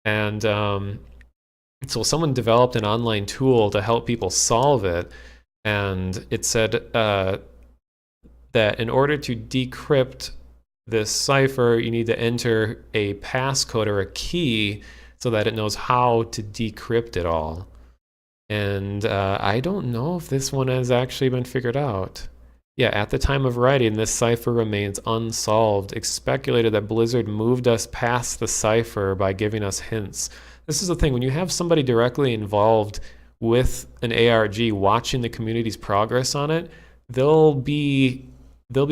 And so someone developed an online tool to help people solve it. And it said that in order to decrypt this cipher, you need to enter a passcode or a key so that it knows how to decrypt it all. And I don't know if this one has actually been figured out. Yeah, at the time of writing, this cipher remains unsolved. It's speculated that Blizzard moved us past the cipher by giving us hints. This is the thing, when you have somebody directly involved with an ARG watching the community's progress on it, they'll be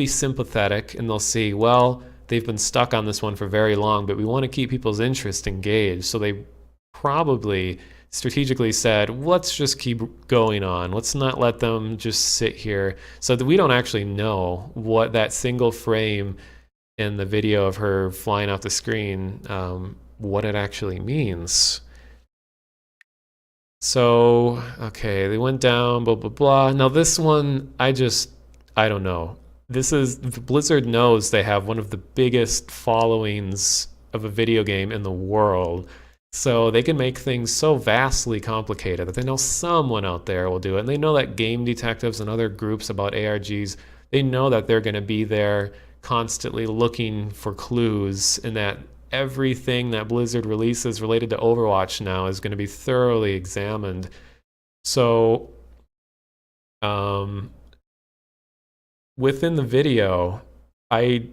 sympathetic and they'll see, well, they've been stuck on this one for very long, but we want to keep people's interest engaged. So they probably strategically said, let's just keep going on. Let's not let them just sit here. So that we don't actually know what that single frame in the video of her flying off the screen, what it actually means. So, okay, they went down, blah, blah, blah. Now this one, I don't know. Blizzard knows they have one of the biggest followings of a video game in the world. So they can make things so vastly complicated that they know someone out there will do it. And they know that game detectives and other groups about ARGs, they know that they're going to be there constantly looking for clues, and that everything that Blizzard releases related to Overwatch now is going to be thoroughly examined. So, within the video, I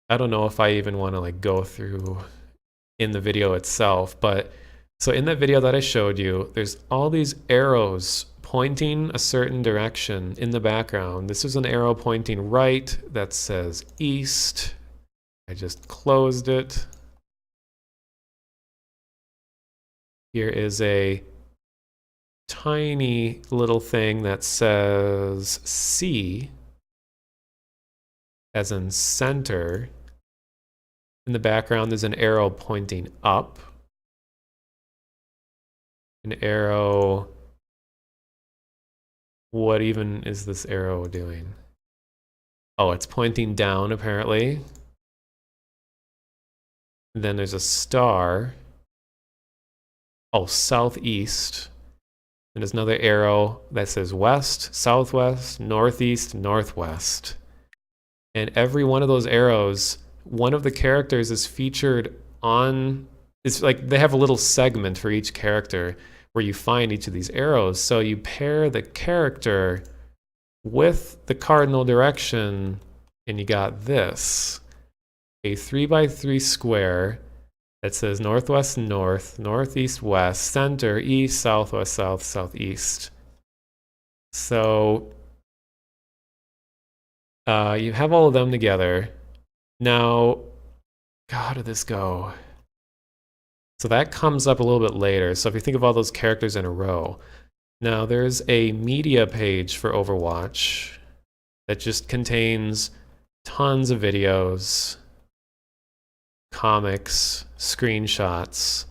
don't know if I even want to go through in the video itself, but so in that video that I showed you, there's all these arrows pointing a certain direction in the background. This is an arrow pointing right that says east. I just closed it. Here is a tiny little thing that says C, as in center. In the background, there's an arrow pointing up. An arrow. What even is this arrow doing? Oh, it's pointing down apparently. And then there's a star. Oh, southeast. And there's another arrow that says west, southwest, northeast, northwest. And every one of those arrows, one of the characters is featured on, it's like they have a little segment for each character where you find each of these arrows. So you pair the character with the cardinal direction, and you got this. A 3x3 square that says northwest north, northeast west, center, east, southwest south, southeast. So you have all of them together. Now, how did this go? So that comes up a little bit later. So if you think of all those characters in a row, now there's a media page for Overwatch that just contains tons of videos, comics, screenshots.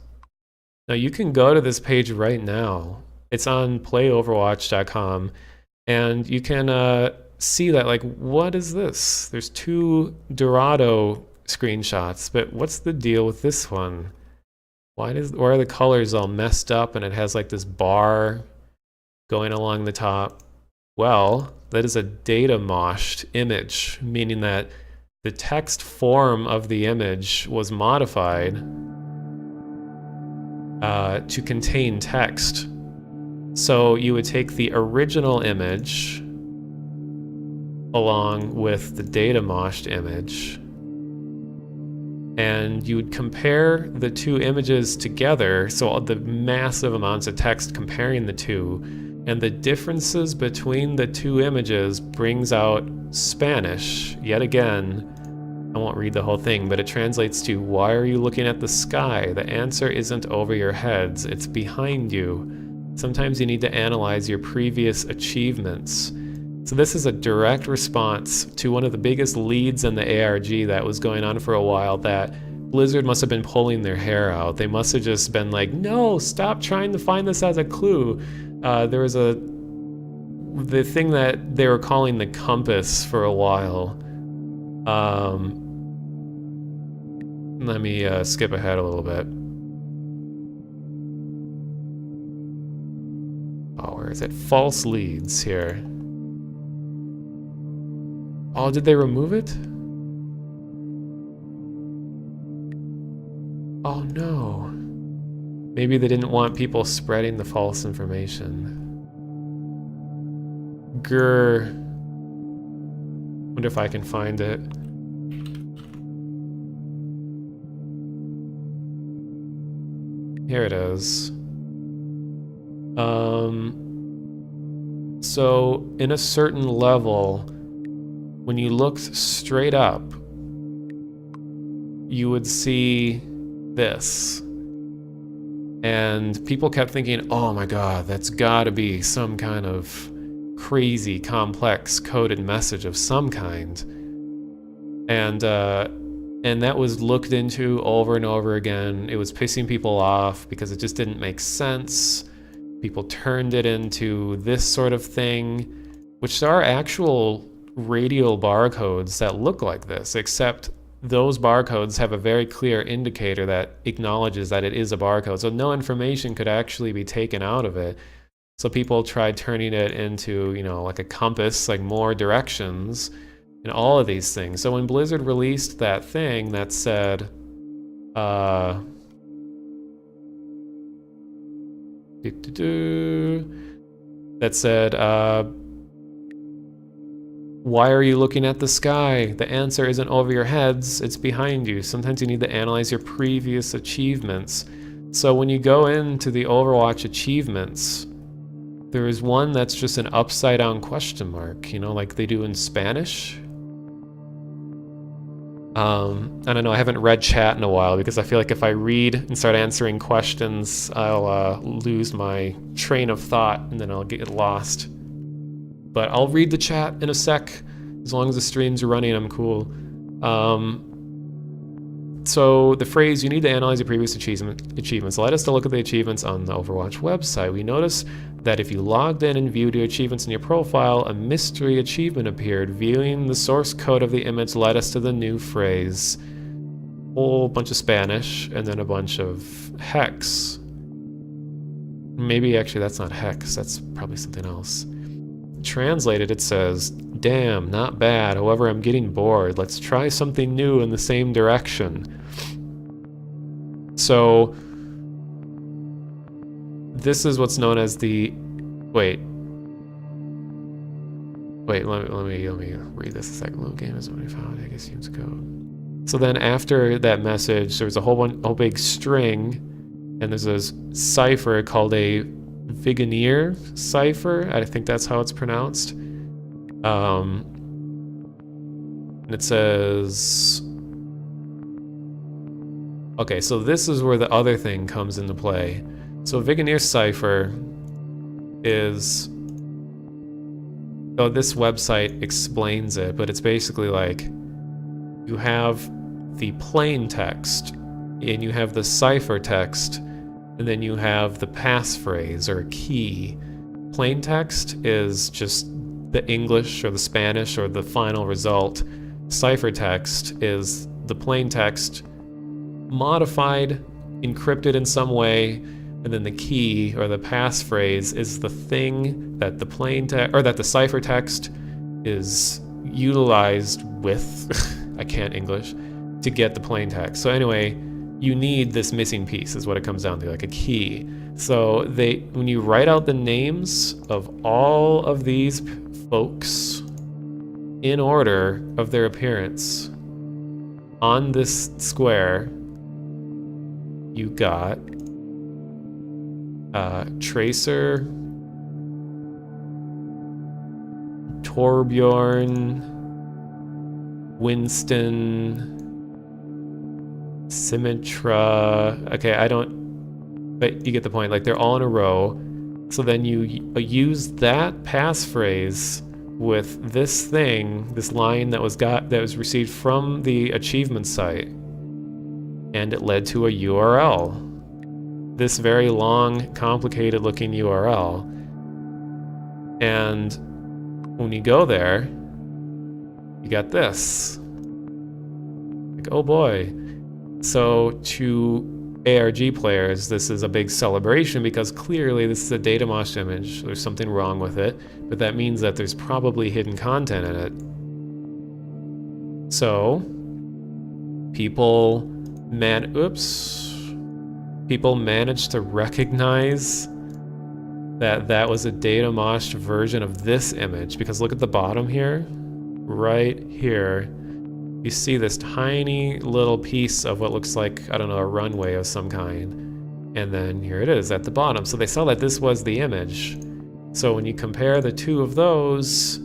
Now you can go to this page right now. It's on playoverwatch.com, and you can see that, like, what is this? There's 2 Dorado screenshots, but what's the deal with this one? Why are the colors all messed up and it has like this bar going along the top? Well, that is a data moshed image, meaning that the text form of the image was modified to contain text. So you would take the original image along with the data moshed image, and you would compare the 2 images together, so the massive amounts of text comparing the 2, and the differences between the 2 images brings out Spanish. Yet again, I won't read the whole thing, but it translates to, why are you looking at the sky? The answer isn't over your heads, it's behind you. Sometimes you need to analyze your previous achievements. So this is a direct response to one of the biggest leads in the ARG that was going on for a while, that Blizzard must have been pulling their hair out. They must have just been like, no, stop trying to find this as a clue. There was the thing that they were calling the compass for a while. Let me skip ahead a little bit. Oh, where is it? False leads here. Oh, did they remove it? Oh no. Maybe they didn't want people spreading the false information. Grr. Wonder if I can find it. Here it is. So in a certain level, when you looked straight up, you would see this. And people kept thinking, oh my god, that's gotta be some kind of crazy, complex, coded message of some kind. And that was looked into over and over again. It was pissing people off because it just didn't make sense. People turned it into this sort of thing, which there are actual radial barcodes that look like this, except those barcodes have a very clear indicator that acknowledges that it is a barcode, so no information could actually be taken out of it. So people tried turning it into, you know, like a compass, like more directions, and all of these things. So when Blizzard released that thing that said, why are you looking at the sky? The answer isn't over your heads, it's behind you. Sometimes you need to analyze your previous achievements. So when you go into the Overwatch achievements, there is one that's just an upside down question mark, you know, like they do in Spanish. I don't know, I haven't read chat in a while because I feel like if I read and start answering questions, I'll lose my train of thought and then I'll get lost. But I'll read the chat in a sec. As long as the streams are running, I'm cool. So the phrase, you need to analyze your previous achievements, led us to look at the achievements on the Overwatch website. We noticed that if you logged in and viewed your achievements in your profile, a mystery achievement appeared. Viewing the source code of the image led us to the new phrase. Whole bunch of Spanish and then a bunch of hex. Maybe actually that's not hex, that's probably something else. Translated, it says, damn, not bad. However, I'm getting bored. Let's try something new in the same direction. So this is what's known as the wait, let me read this a second. Little game is when we found I guess use code. So then after that message, there's a whole big string, and there's a cipher called a Vigenère cipher. I think that's how it's pronounced. And it says, okay, so this is where the other thing comes into play. So Vigenère cipher is, oh, this website explains it, but it's basically like you have the plain text and you have the cipher text, and then you have the passphrase or key. Plain text is just the English or the Spanish or the final result. Cipher text is the plain text modified, encrypted in some way, and then the key or the passphrase is the thing that the plain text or that the cipher text is utilized with I can't English to get the plain text. So anyway, you need this missing piece is what it comes down to, like a key. So when you write out the names of all of these folks in order of their appearance on this square, you got Tracer, Torbjorn, Winston, Symmetra. Okay, but you get the point. Like, they're all in a row. So then you use that passphrase with this thing, this line that was received from the achievement site, and it led to a URL. This very long, complicated looking URL. And when you go there, you got this. Like, oh boy. So to ARG players, this is a big celebration because clearly this is a data mosh image. There's something wrong with it, but that means that there's probably hidden content in it. So people managed to recognize that that was a data moshed version of this image, because look at the bottom here, right here. You see this tiny little piece of what looks like, I don't know, a runway of some kind. And then here it is at the bottom. So they saw that this was the image. So when you compare the two of those,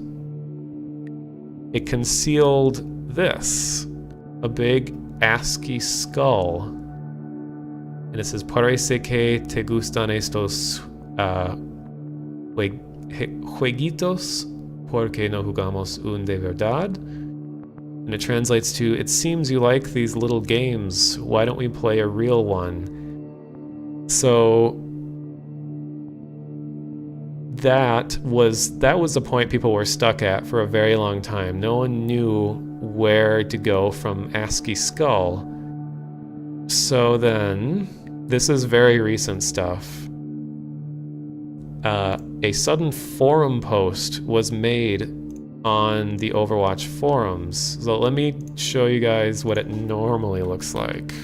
it concealed this, a big ASCII skull. And it says, parece que te gustan estos jueguitos porque no jugamos un de verdad. And it translates to, it seems you like these little games, why don't we play a real one? So that was the point people were stuck at for a very long time. No one knew where to go from ASCII skull. So then, this is very recent stuff. A sudden forum post was made on the Overwatch forums. So let me show you guys what it normally looks like.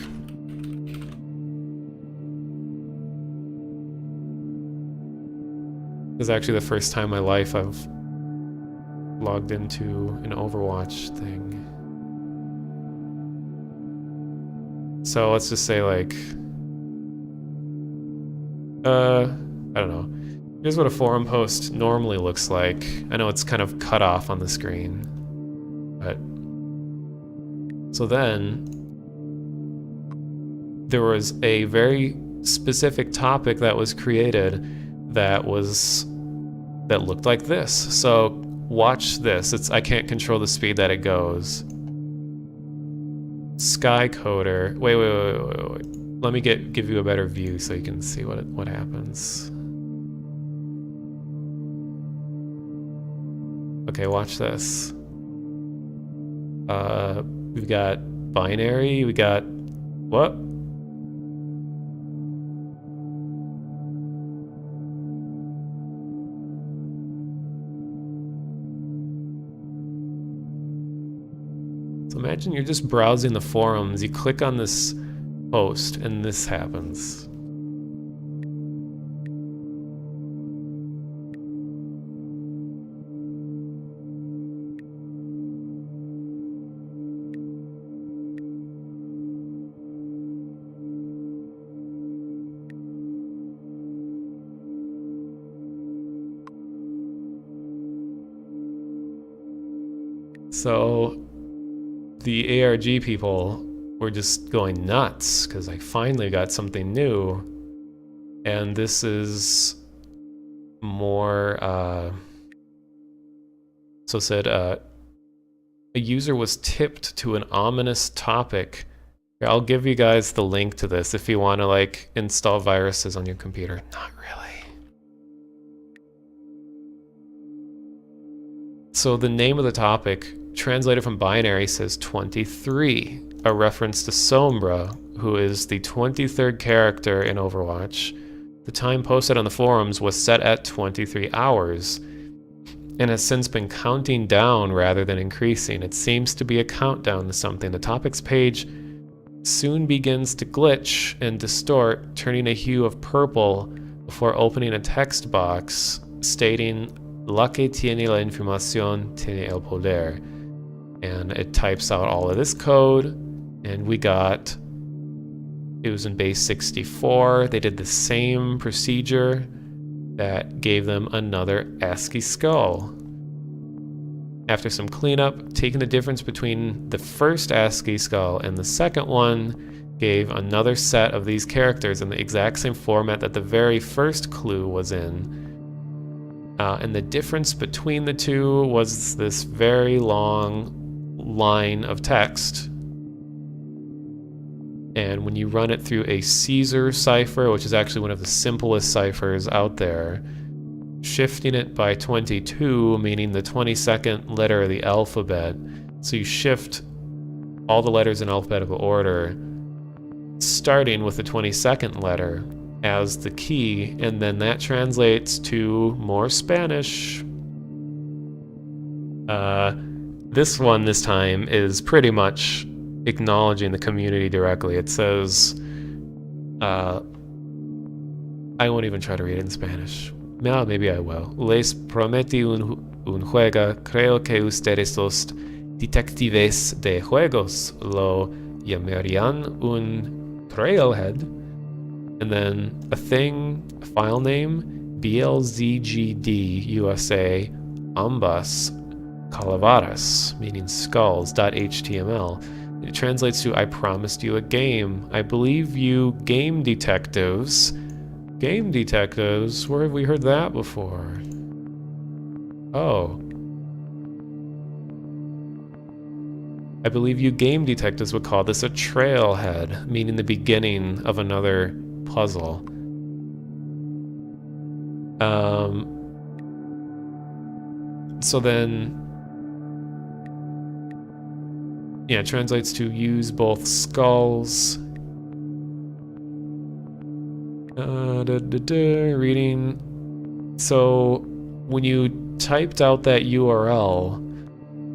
This is actually the first time in my life I've logged into an Overwatch thing. So let's just say, like, I don't know. Here's what a forum post normally looks like. I know it's kind of cut off on the screen, but... So then, there was a very specific topic that was created that looked like this. So watch this. I can't control the speed that it goes. Sky Coder. Wait. Let me give you a better view so you can see what happens. Okay, watch this. We've got binary, we got what? So imagine you're just browsing the forums, you click on this post, and this happens. So the ARG people were just going nuts because I finally got something new, and this is more so it said a user was tipped to an ominous topic. Here, I'll give you guys the link to this if you want to like install viruses on your computer. Not really. So the name of the topic, translated from binary, says 23, a reference to Sombra, who is the 23rd character in Overwatch. The time posted on the forums was set at 23 hours, and has since been counting down rather than increasing. It seems to be a countdown to something. The topics page soon begins to glitch and distort, turning a hue of purple before opening a text box stating "La que tiene la información tiene el poder." And it types out all of this code, and we got, it was in base 64. They did the same procedure that gave them another ASCII skull. After some cleanup, taking the difference between the first ASCII skull and the second one gave another set of these characters in the exact same format that the very first clue was in. And the difference between the two was this very long line of text. And when you run it through a Caesar cipher, which is actually one of the simplest ciphers out there, shifting it by 22, meaning the 22nd letter of the alphabet. So you shift all the letters in alphabetical order, starting with the 22nd letter as the key, and then that translates to more Spanish. This one this time is pretty much acknowledging the community directly. It says, I won't even try to read it in Spanish. No, maybe I will. Les prometí un juego. Creo que ustedes los detectives de juegos lo llamarían un trailhead. And then a thing, a file name, BLZGD USA ambas calaveras, meaning skulls.html. It translates to, I promised you a game. I believe you game detectives. Game detectives? Where have we heard that before? Oh. I believe you game detectives would call this a trailhead, meaning the beginning of another puzzle. So then, yeah, it translates to use both skulls. Reading. So when you typed out that URL,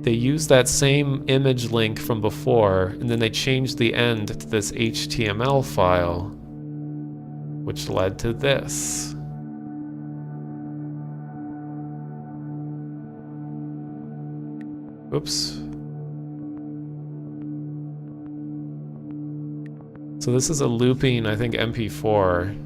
they used that same image link from before, and then they changed the end to this HTML file, which led to this. Oops. So this is a looping, I think, MP4.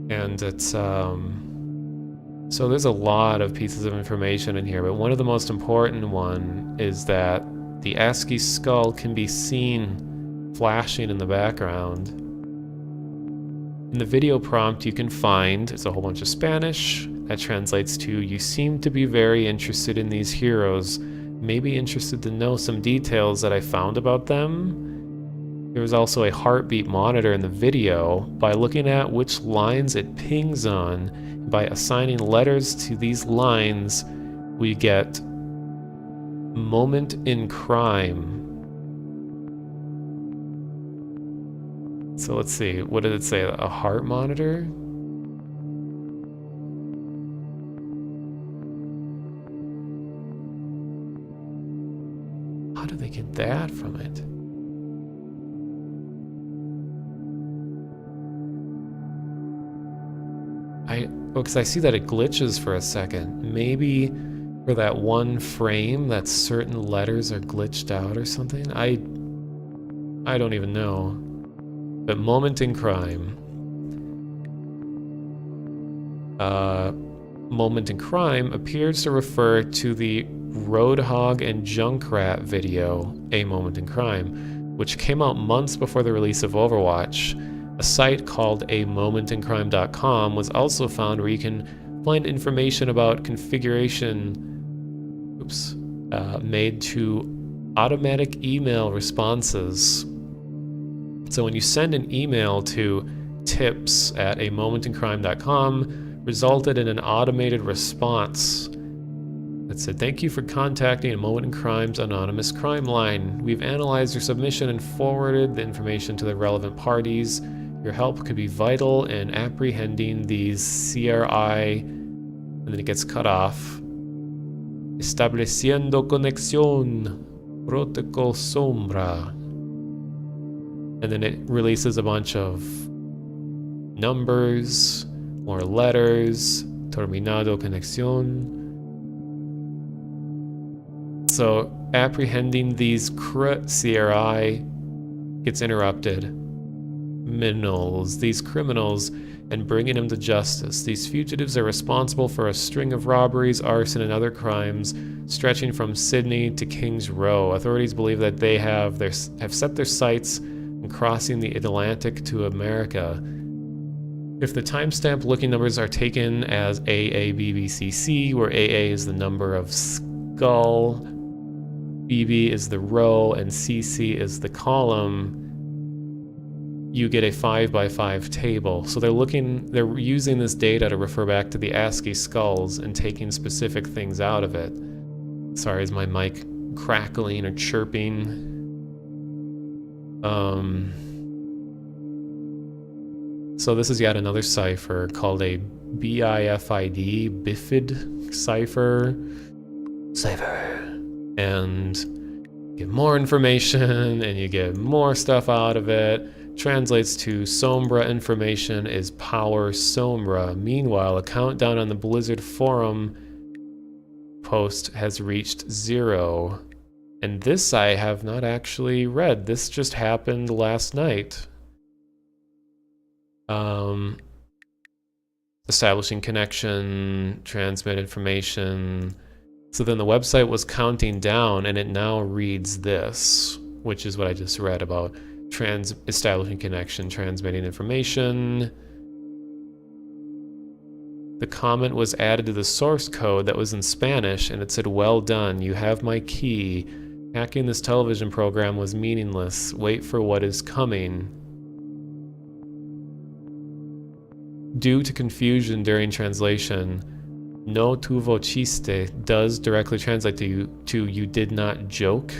And it's, so there's a lot of pieces of information in here, but one of the most important one is that the ASCII skull can be seen flashing in the background. In the video prompt you can find, it's a whole bunch of Spanish, that translates to, you seem to be very interested in these heroes, maybe interested to know some details that I found about them. There was also a heartbeat monitor in the video. By looking at which lines it pings on, by assigning letters to these lines, we get moment in crime. So let's see, what did it say? A heart monitor? How do they get that from it? Because I see that it glitches for a second. Maybe for that one frame that certain letters are glitched out or something? I don't even know. But moment in crime. Moment in crime appears to refer to the Roadhog and Junkrat video, A Moment in Crime, which came out months before the release of Overwatch. A site called amomentincrime.com was also found where you can find information about configuration made to automatic email responses. So when you send an email to tips@amomentincrime.com, resulted in an automated response that said, "Thank you for contacting A Moment in Crime's anonymous crime line. We've analyzed your submission and forwarded the information to the relevant parties. Your help could be vital in apprehending these CRI," and then it gets cut off. "Estableciendo conexión, protocol Sombra." And then it releases a bunch of numbers, more letters, terminado conexión. So apprehending these CRI gets interrupted. These criminals, and bringing them to justice. These fugitives are responsible for a string of robberies, arson, and other crimes stretching from Sydney to Kings Row. Authorities believe that they have set their sights on crossing the Atlantic to America. If the timestamp looking numbers are taken as AABBCC, where AA is the number of skull, BB is the row, and CC is the column, you get a 5x5 table. So they're using this data to refer back to the ASCII skulls and taking specific things out of it. Sorry, is my mic crackling or chirping? So this is yet another cipher called a BIFID, BIFID cipher. And you get more information and you get more stuff out of it. Translates to Sombra information is power Sombra. Meanwhile, a countdown on the Blizzard forum post has reached 0. And this I have not actually read. This just happened last night. Establishing connection, transmit information. So then the website was counting down and it now reads this, which is what I just read about. Establishing connection, transmitting information. The comment was added to the source code that was in Spanish, and it said, "Well done, you have my key. Hacking this television program was meaningless. Wait for what is coming." Due to confusion during translation, "no tuvo chiste" does directly translate to you did not joke.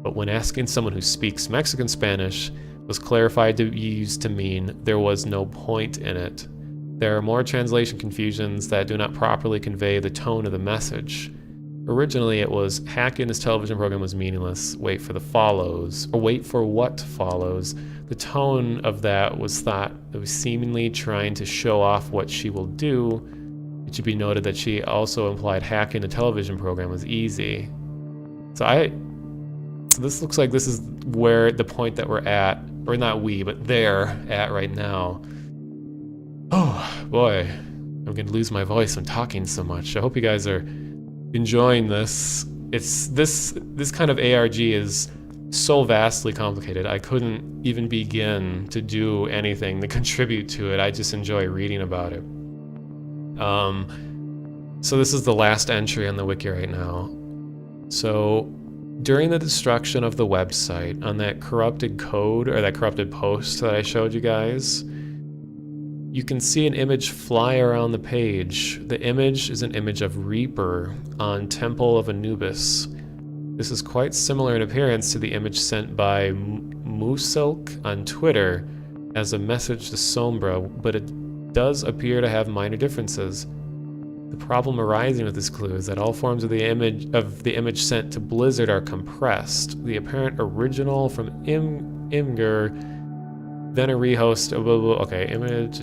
But when asking someone who speaks Mexican Spanish, was clarified to be used to mean there was no point in it. There are more translation confusions that do not properly convey the tone of the message. Originally it was, hacking this television program was meaningless, wait for the follows, or wait for what follows. The tone of that was thought it was seemingly trying to show off what she will do. It should be noted that she also implied hacking a television program was easy. So this looks like this is where the point that we're at, or not we, but they're at right now. Oh boy, I'm gonna lose my voice. I'm talking so much. I hope you guys are enjoying this. It's this kind of ARG is so vastly complicated. I couldn't even begin to do anything to contribute to it. I just enjoy reading about it. So this is the last entry on the wiki right now. So during the destruction of the website, on that corrupted code or that corrupted post that I showed you guys, you can see an image fly around the page. The image is an image of Reaper on Temple of Anubis. This is quite similar in appearance to the image sent by Moosilk on Twitter as a message to Sombra, but it does appear to have minor differences. The problem arising with this clue is that all forms of the image sent to Blizzard are compressed. The apparent original from Imgur, then a rehost of image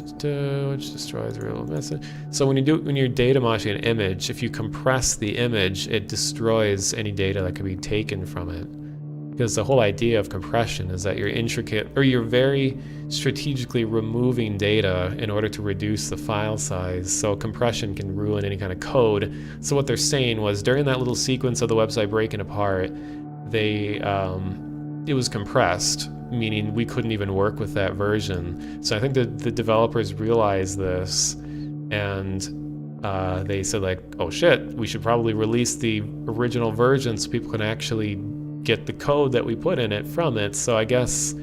which destroys the real message. So when you're data moshing an image, if you compress the image, it destroys any data that could be taken from it. Because the whole idea of compression is that you're very strategically removing data in order to reduce the file size. So compression can ruin any kind of code. So what they're saying was during that little sequence of the website breaking apart, it was compressed, meaning we couldn't even work with that version. So I think the developers realized this, and they said like, oh shit, we should probably release the original version so people can actually get the code that we put in it from it. So I guess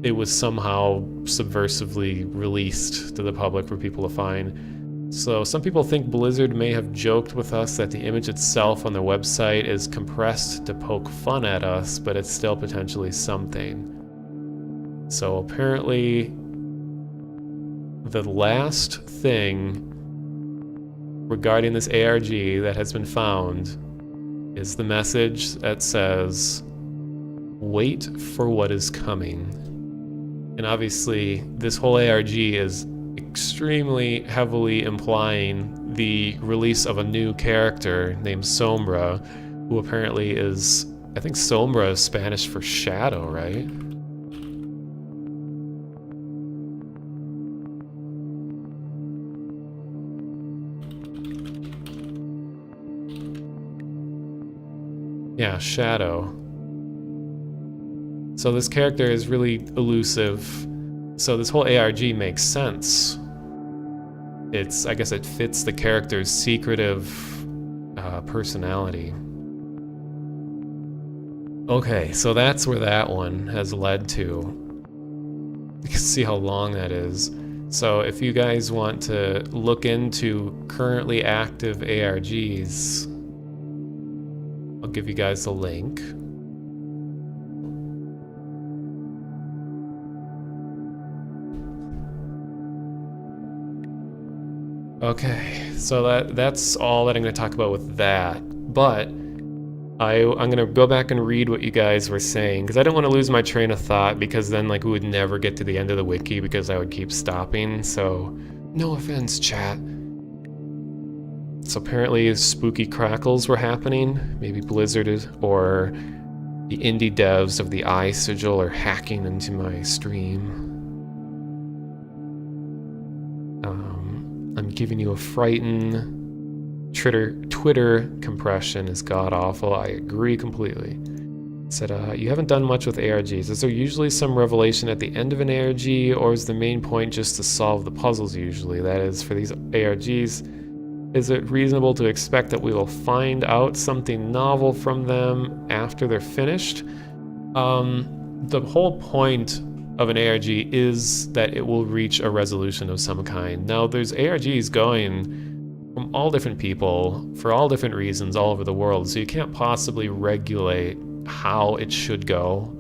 it was somehow subversively released to the public for people to find. So some people think Blizzard may have joked with us that the image itself on their website is compressed to poke fun at us, but it's still potentially something. So apparently the last thing regarding this ARG that has been found is the message that says, "Wait for what is coming." And obviously, this whole ARG is extremely heavily implying the release of a new character named Sombra, who apparently is, I think Sombra is Spanish for shadow, right? Yeah, shadow. So this character is really elusive. So this whole ARG makes sense. I guess it fits the character's secretive personality. Okay, so that's where that one has led to. You can see how long that is. So if you guys want to look into currently active ARGs, I'll give you guys a link. Okay, so that's all that I'm going to talk about with that. But I'm going to go back and read what you guys were saying, because I don't want to lose my train of thought, because then we would never get to the end of the wiki because I would keep stopping. So no offense, chat. So apparently spooky crackles were happening. Maybe Blizzard or the indie devs of the Eye Sigil are hacking into my stream. I'm giving you a frighten. Twitter compression is god-awful. I agree completely. Said, you haven't done much with ARGs. Is there usually some revelation at the end of an ARG, or is the main point just to solve the puzzles usually? That is, for these ARGs, is it reasonable to expect that we will find out something novel from them after they're finished? The whole point of an ARG is that it will reach a resolution of some kind. Now, there's ARGs going from all different people for all different reasons all over the world, so you can't possibly regulate how it should go.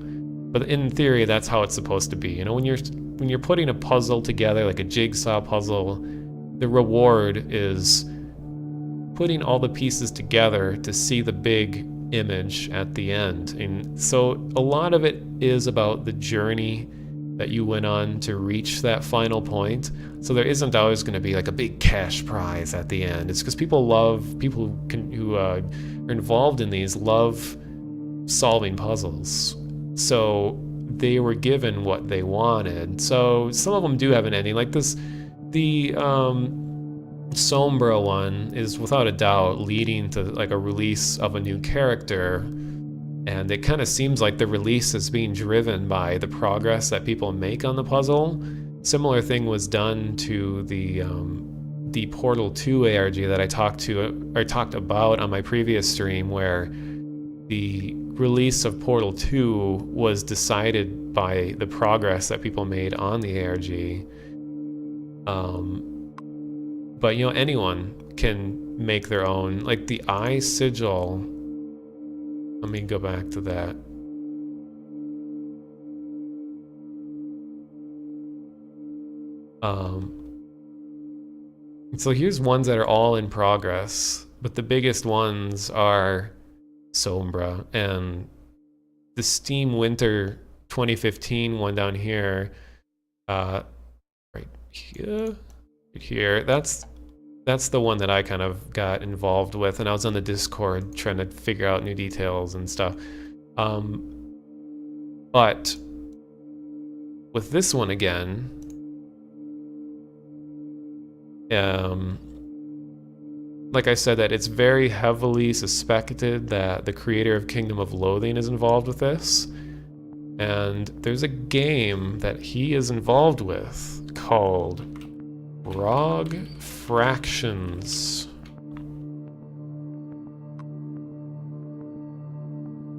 But in theory, that's how it's supposed to be. You know, when you're putting a puzzle together, like a jigsaw puzzle, the reward is putting all the pieces together to see the big image at the end. And so a lot of it is about the journey that you went on to reach that final point. So there isn't always going to be like a big cash prize at the end. It's because people who are involved in these love solving puzzles. So they were given what they wanted. So some of them do have an ending. Like the Sombra one is without a doubt leading to like a release of a new character. And it kind of seems like the release is being driven by the progress that people make on the puzzle. Similar thing was done to the the Portal 2 ARG that I talked about on my previous stream, where the release of Portal 2 was decided by the progress that people made on the ARG. But you know, anyone can make their own, like the Eye Sigil. Let me go back to that. So here's ones that are all in progress, but the biggest ones are Sombra and the Steam Winter 2015 one down here, right here. That's the one that I kind of got involved with, and I was on the Discord trying to figure out new details and stuff. But with this one again, like I said, that it's very heavily suspected that the creator of Kingdom of Loathing is involved with this. And there's a game that he is involved with called ARG Fractions.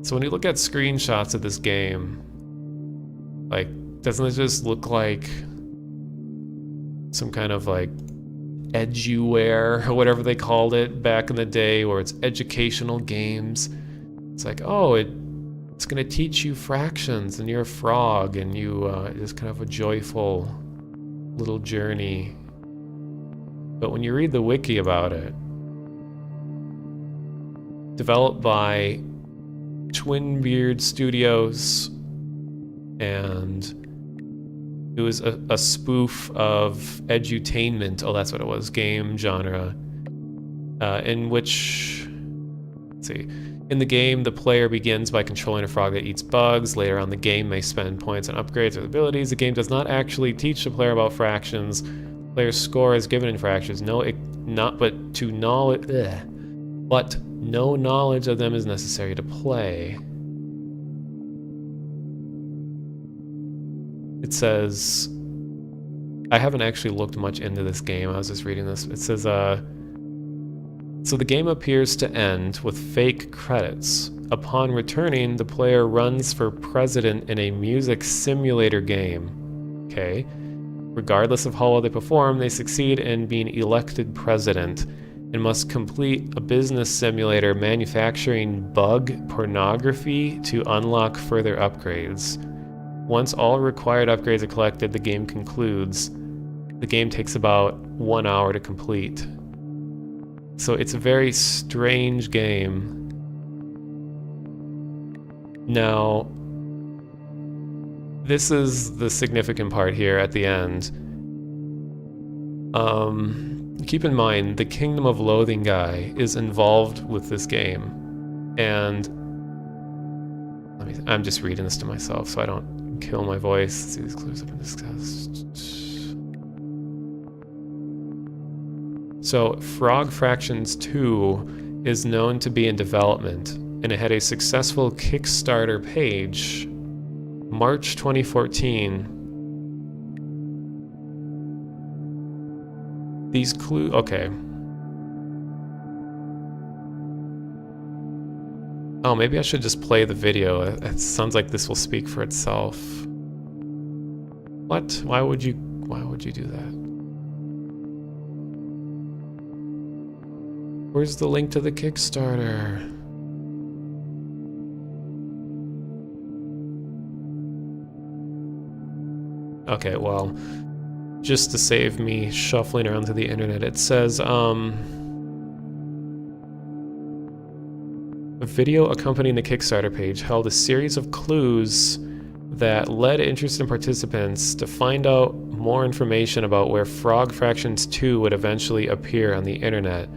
So when you look at screenshots of this game, like, doesn't it just look like some kind of like eduware or whatever they called it back in the day, where it's educational games? It's like, oh, it's gonna teach you fractions and you're a frog and you it's kind of a joyful little journey. But when you read the wiki about it, developed by Twinbeard Studios, and it was a spoof of edutainment, oh that's what it was, game genre, in which, let's see, in the game the player begins by controlling a frog that eats bugs. Later on the game may spend points on upgrades or abilities. The game does not actually teach the player about fractions. The player's score is given in fractions, no knowledge of them is necessary to play. It says, I haven't actually looked much into this game, I was just reading this. It says, so the game appears to end with fake credits. Upon returning, the player runs for president in a music simulator game. Okay. Regardless of how well they perform, they succeed in being elected president and must complete a business simulator manufacturing bug pornography to unlock further upgrades. Once all required upgrades are collected, the game concludes. The game takes about 1 hour to complete. So it's a very strange game. Now, this is the significant part here at the end. Keep in mind, the Kingdom of Loathing guy is involved with this game. And I'm just reading this to myself so I don't kill my voice. Let's see these clues have been discussed. So, Frog Fractions 2 is known to be in development, and it had a successful Kickstarter page, March 2014. These clues, okay. Oh, maybe I should just play the video. It sounds like this will speak for itself. What? Why would you do that? Where's the link to the Kickstarter? Okay, well, just to save me shuffling around to the internet, it says, a video accompanying the Kickstarter page held a series of clues that led interested participants to find out more information about where Frog Fractions 2 would eventually appear on the internet.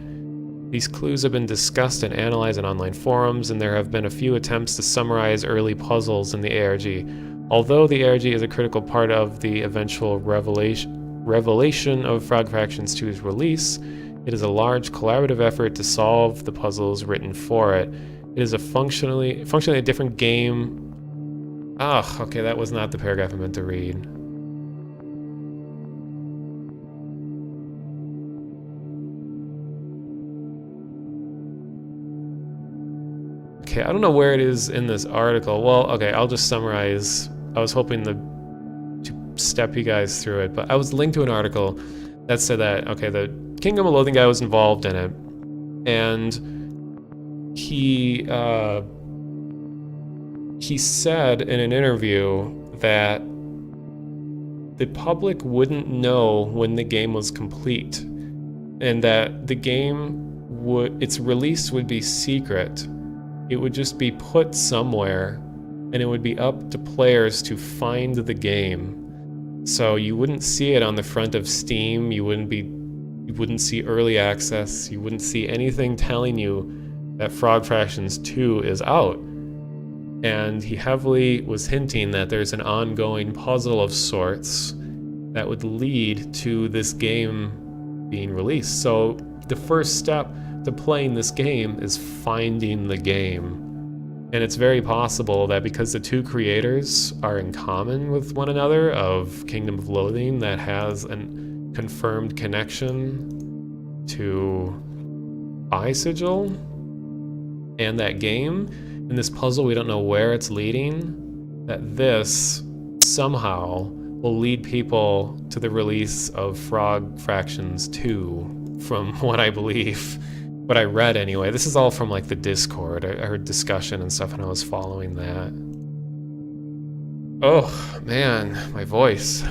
These clues have been discussed and analyzed in online forums, and there have been a few attempts to summarize early puzzles in the ARG. Although the ARG is a critical part of the eventual revelation of Frog Fractions 2's release, it is a large collaborative effort to solve the puzzles written for it. It is a functionally a different game. Okay, that was not the paragraph I meant to read. Okay, I don't know where it is in this article. Well, okay, I'll just summarize. I was hoping to step you guys through it, but I was linked to an article that said that, okay, the Kingdom of Loathing guy was involved in it, and he said in an interview that the public wouldn't know when the game was complete, and that the game its release would be secret. It would just be put somewhere, and it would be up to players to find the game. So you wouldn't see it on the front of Steam, you wouldn't see early access, you wouldn't see anything telling you that Frog Fractions 2 is out. And he heavily was hinting that there's an ongoing puzzle of sorts that would lead to this game being released. So the first step to playing this game is finding the game. And it's very possible that because the two creators are in common with one another of Kingdom of Loathing, that has a confirmed connection to Eye Sigil and that game, and this puzzle, we don't know where it's leading, that this somehow will lead people to the release of Frog Fractions 2, from what I believe. What I read anyway. This is all from like the Discord. I heard discussion and stuff and I was following that. Oh man, my voice.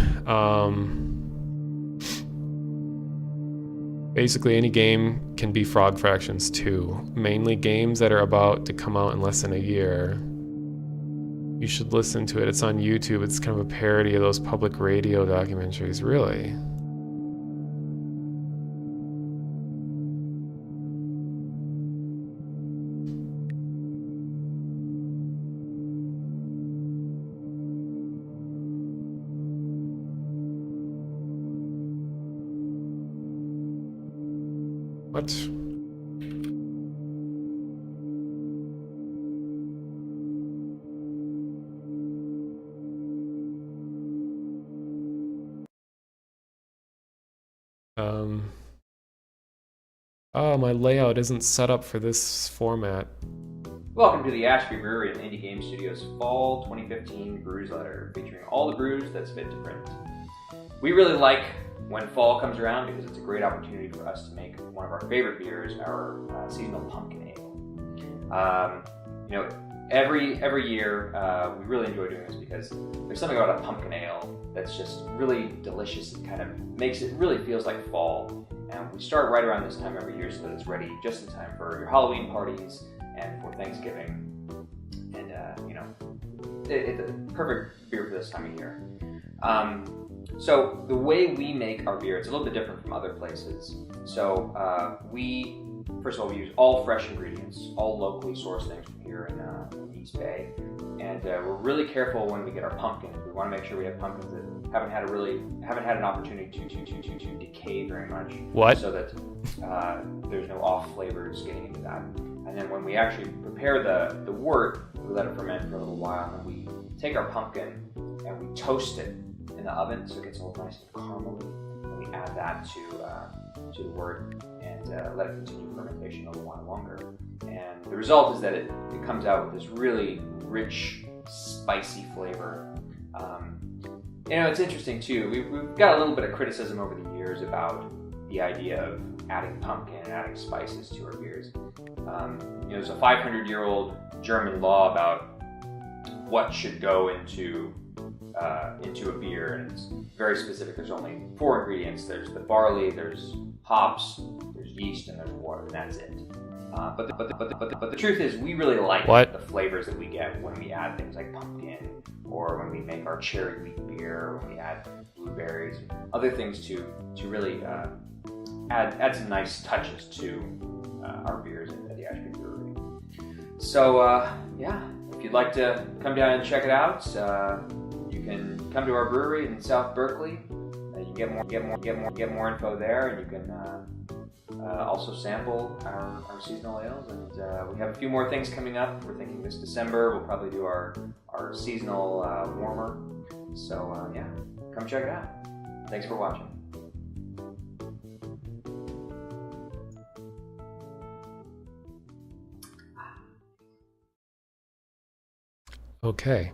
Basically any game can be Frog Fractions 2. Mainly games that are about to come out in less than a year. You should listen to it. It's on YouTube. It's kind of a parody of those public radio documentaries. Really? What? Oh, my layout isn't set up for this format. Welcome to the Ashby Brewery and Indie Game Studios Fall 2015 Brews Letter, featuring all the brews that's fit to print. We really like when fall comes around because it's a great opportunity for us to make one of our favorite beers, our seasonal pumpkin ale. Every year we really enjoy doing this because there's something about a pumpkin ale that's just really delicious and kind of makes it really feels like fall. And we start right around this time every year so that it's ready just in time for your Halloween parties and for Thanksgiving. And it's a perfect beer for this time of year. So the way we make our beer, it's a little bit different from other places. So first of all, we use all fresh ingredients, all locally sourced things from here in East Bay. And we're really careful when we get our pumpkins. We want to make sure we have pumpkins that haven't had an opportunity to decay very much. What? So that there's no off flavors getting into that. And then when we actually prepare the wort, we let it ferment for a little while, and then we take our pumpkin and we toast it in the oven so it gets all nice and caramely. And we add that to the wort and let it continue fermentation a little while longer. And the result is that it comes out with this really rich, spicy flavor. It's interesting too. We've got a little bit of criticism over the years about the idea of adding pumpkin and adding spices to our beers. There's a 500-year-old German law about what should go into a beer, and it's very specific. There's only 4 ingredients. There's the barley, there's hops, there's yeast, and there's water, and that's it. But the truth is, we really like the flavors that we get when we add things like pumpkin, or when we make our cherry wheat beer, or when we add blueberries, and other things to really add some nice touches to our beers at the Ashby Brewery. So if you'd like to come down and check it out, you can come to our brewery in South Berkeley. You can get more info there, and you can also sample our seasonal ales. And we have a few more things coming up. We're thinking this December we'll probably do our seasonal warmer. So come check it out. Thanks for watching. Okay.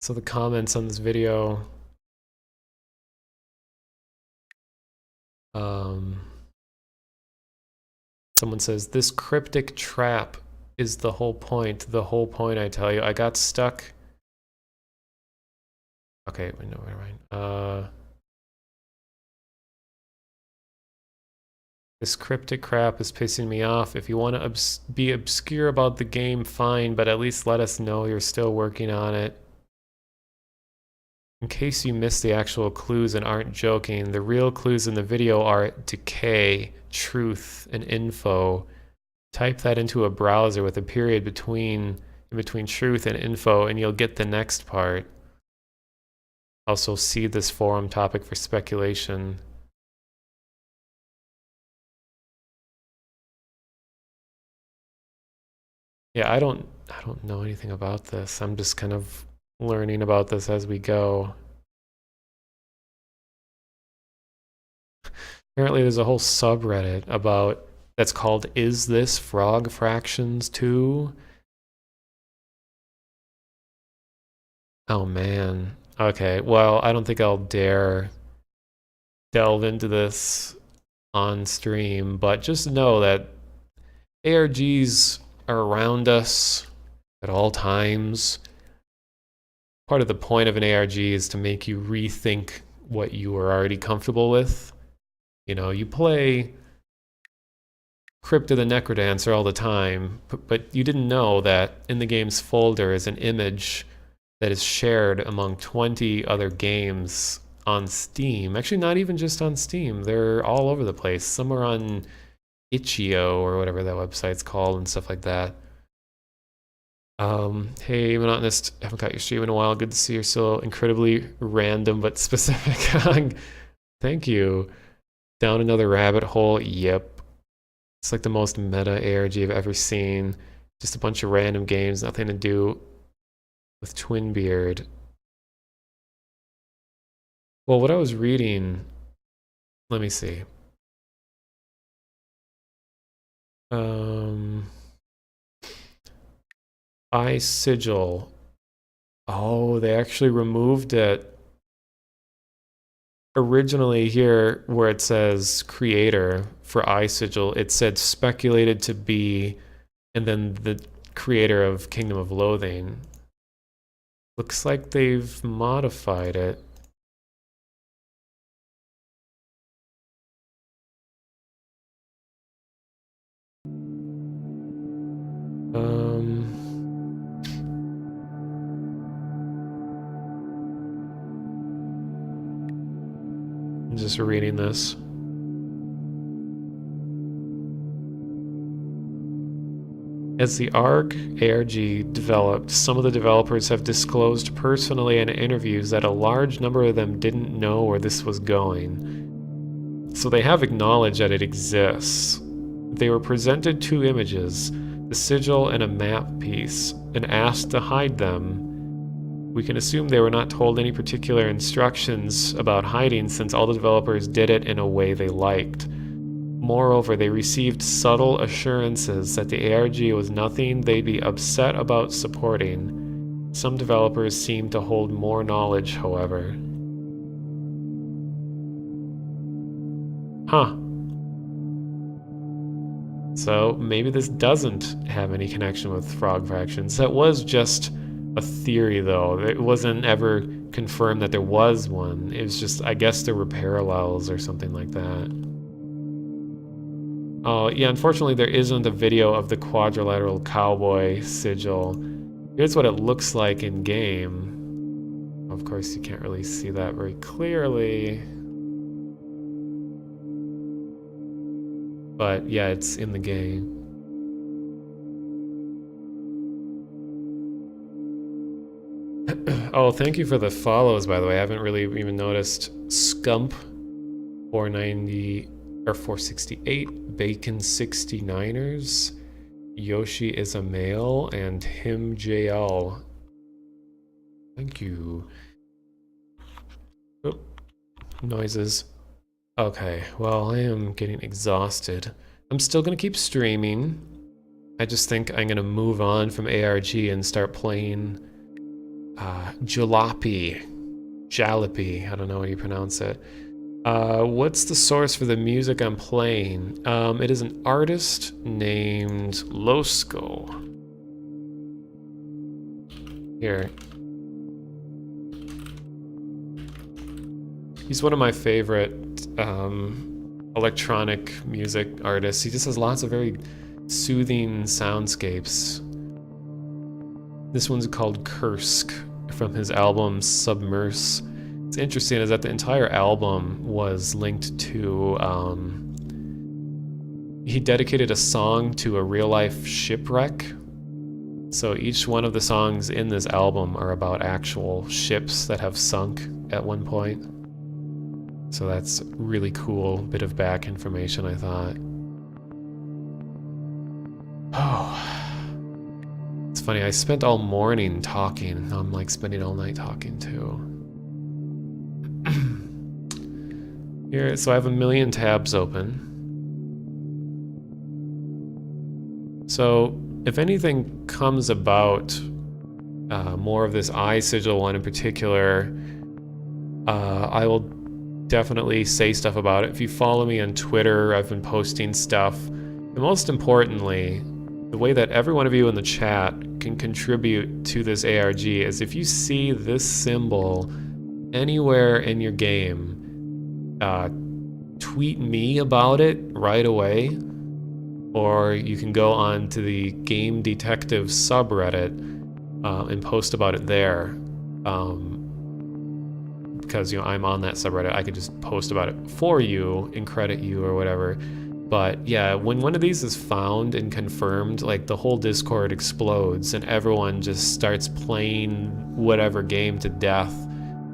So the comments on this video, someone says, this cryptic trap is the whole point. The whole point, I tell you. I got stuck. Okay, wait, no, never mind. This cryptic crap is pissing me off. If you want to be obscure about the game, fine, but at least let us know you're still working on it. In case you missed the actual clues and aren't joking, the real clues in the video are decay, truth, and info. Type that into a browser with a period in between truth and info, and you'll get the next part. Also, see this forum topic for speculation. Yeah, I don't know anything about this. I'm just kind of learning about this as we go. Apparently there's a whole subreddit about that's called Is This Frog Fractions 2? Oh man. Okay, well, I don't think I'll dare delve into this on stream, but just know that ARGs are around us at all times. Part of the point of an ARG is to make you rethink what you are already comfortable with. You know, you play Crypt of the Necrodancer all the time, but you didn't know that in the game's folder is an image that is shared among 20 other games on Steam. Actually, not even just on Steam. They're all over the place. Some are on Itch.io or whatever that website's called and stuff like that. Hey, Monotonist, haven't caught your stream in a while. Good to see you're still incredibly random but specific. Thank you. Down another rabbit hole. Yep. It's like the most meta ARG I've ever seen. Just a bunch of random games, nothing to do with Twinbeard. Well, what I was reading, let me see. Eye Sigil. Oh, they actually removed it. Originally here, where it says creator for Eye Sigil, it said speculated to be, and then the creator of Kingdom of Loathing. Looks like they've modified it. I'm just reading this. As the ARG developed, some of the developers have disclosed personally in interviews that a large number of them didn't know where this was going. So they have acknowledged that it exists. They were presented two images, the sigil and a map piece, and asked to hide them. We can assume they were not told any particular instructions about hiding since all the developers did it in a way they liked. Moreover, they received subtle assurances that the ARG was nothing they'd be upset about supporting. Some developers seem to hold more knowledge, however. Huh. So maybe this doesn't have any connection with Frog Fractions. That was just a theory, though. It wasn't ever confirmed that there was one. It was just, I guess there were parallels or something like that. Oh, yeah, unfortunately there isn't a video of the quadrilateral cowboy sigil. Here's what it looks like in game. Of course, you can't really see that very clearly. But yeah, it's in the game. Oh, thank you for the follows, by the way. I haven't really even noticed. Scump 490 or 468, Bacon 69ers, Yoshi is a male, and him JL. Thank you. Oh, noises. Okay, well, I am getting exhausted I'm still gonna keep streaming. I just think I'm gonna move on from ARG and start playing Jalopy. I don't know how you pronounce it. What's the source for the music I'm playing? It is an artist named Losco. Here. He's one of my favorite electronic music artists. He just has lots of very soothing soundscapes. This one's called Kursk from his album Submerse. What's interesting is that the entire album was linked to, he dedicated a song to a real-life shipwreck. So each one of the songs in this album are about actual ships that have sunk at one point. So that's really cool bit of back information, I thought. Oh, it's funny, I spent all morning talking. Now I'm like spending all night talking too. Here, so I have 1 million tabs open. So if anything comes about, more of this Eye Sigil one in particular, I will definitely say stuff about it. If you follow me on Twitter, I've been posting stuff. And most importantly, the way that every one of you in the chat can contribute to this ARG is if you see this symbol anywhere in your game, tweet me about it right away, or you can go on to the Game Detective subreddit and post about it there. Because, you know, I'm on that subreddit, I could just post about it for you and credit you or whatever. But yeah, when one of these is found and confirmed, like the whole Discord explodes and everyone just starts playing whatever game to death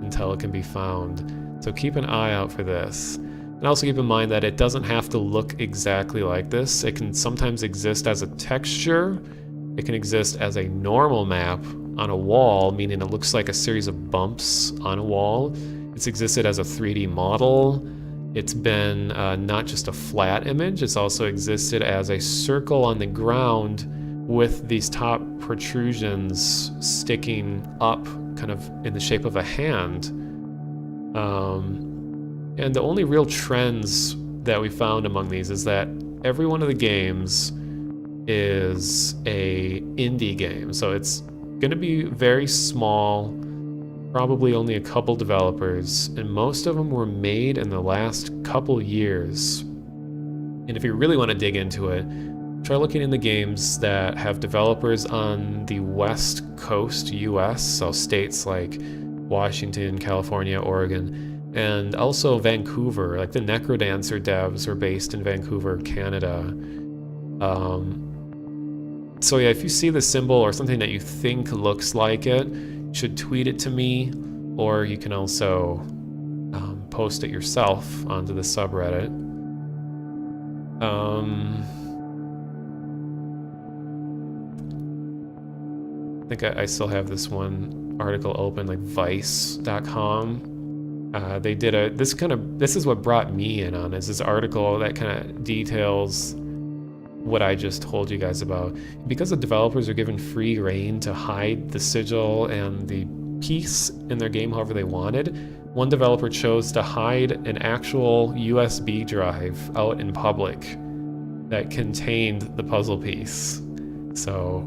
until it can be found. So keep an eye out for this. And also keep in mind that it doesn't have to look exactly like this. It can sometimes exist as a texture. It can exist as a normal map on a wall, meaning it looks like a series of bumps on a wall. It's existed as a 3D model. It's been not just a flat image, it's also existed as a circle on the ground with these top protrusions sticking up kind of in the shape of a hand. And the only real trends that we found among these is that every one of the games is a indie game. So it's going to be very small, probably only a couple developers, and most of them were made in the last couple years. And if you really want to dig into it, try looking in the games that have developers on the West Coast US, so states like Washington, California, Oregon, and also Vancouver. Like the Necrodancer devs are based in Vancouver, Canada. So yeah, if you see the symbol or something that you think looks like it, you should tweet it to me, or you can also post it yourself onto the subreddit. I think I still have this one article open, like Vice.com. They did this is what brought me in on this article that kind of details what I just told you guys about. Because the developers are given free reign to hide the sigil and the piece in their game however they wanted, one developer chose to hide an actual USB drive out in public that contained the puzzle piece. So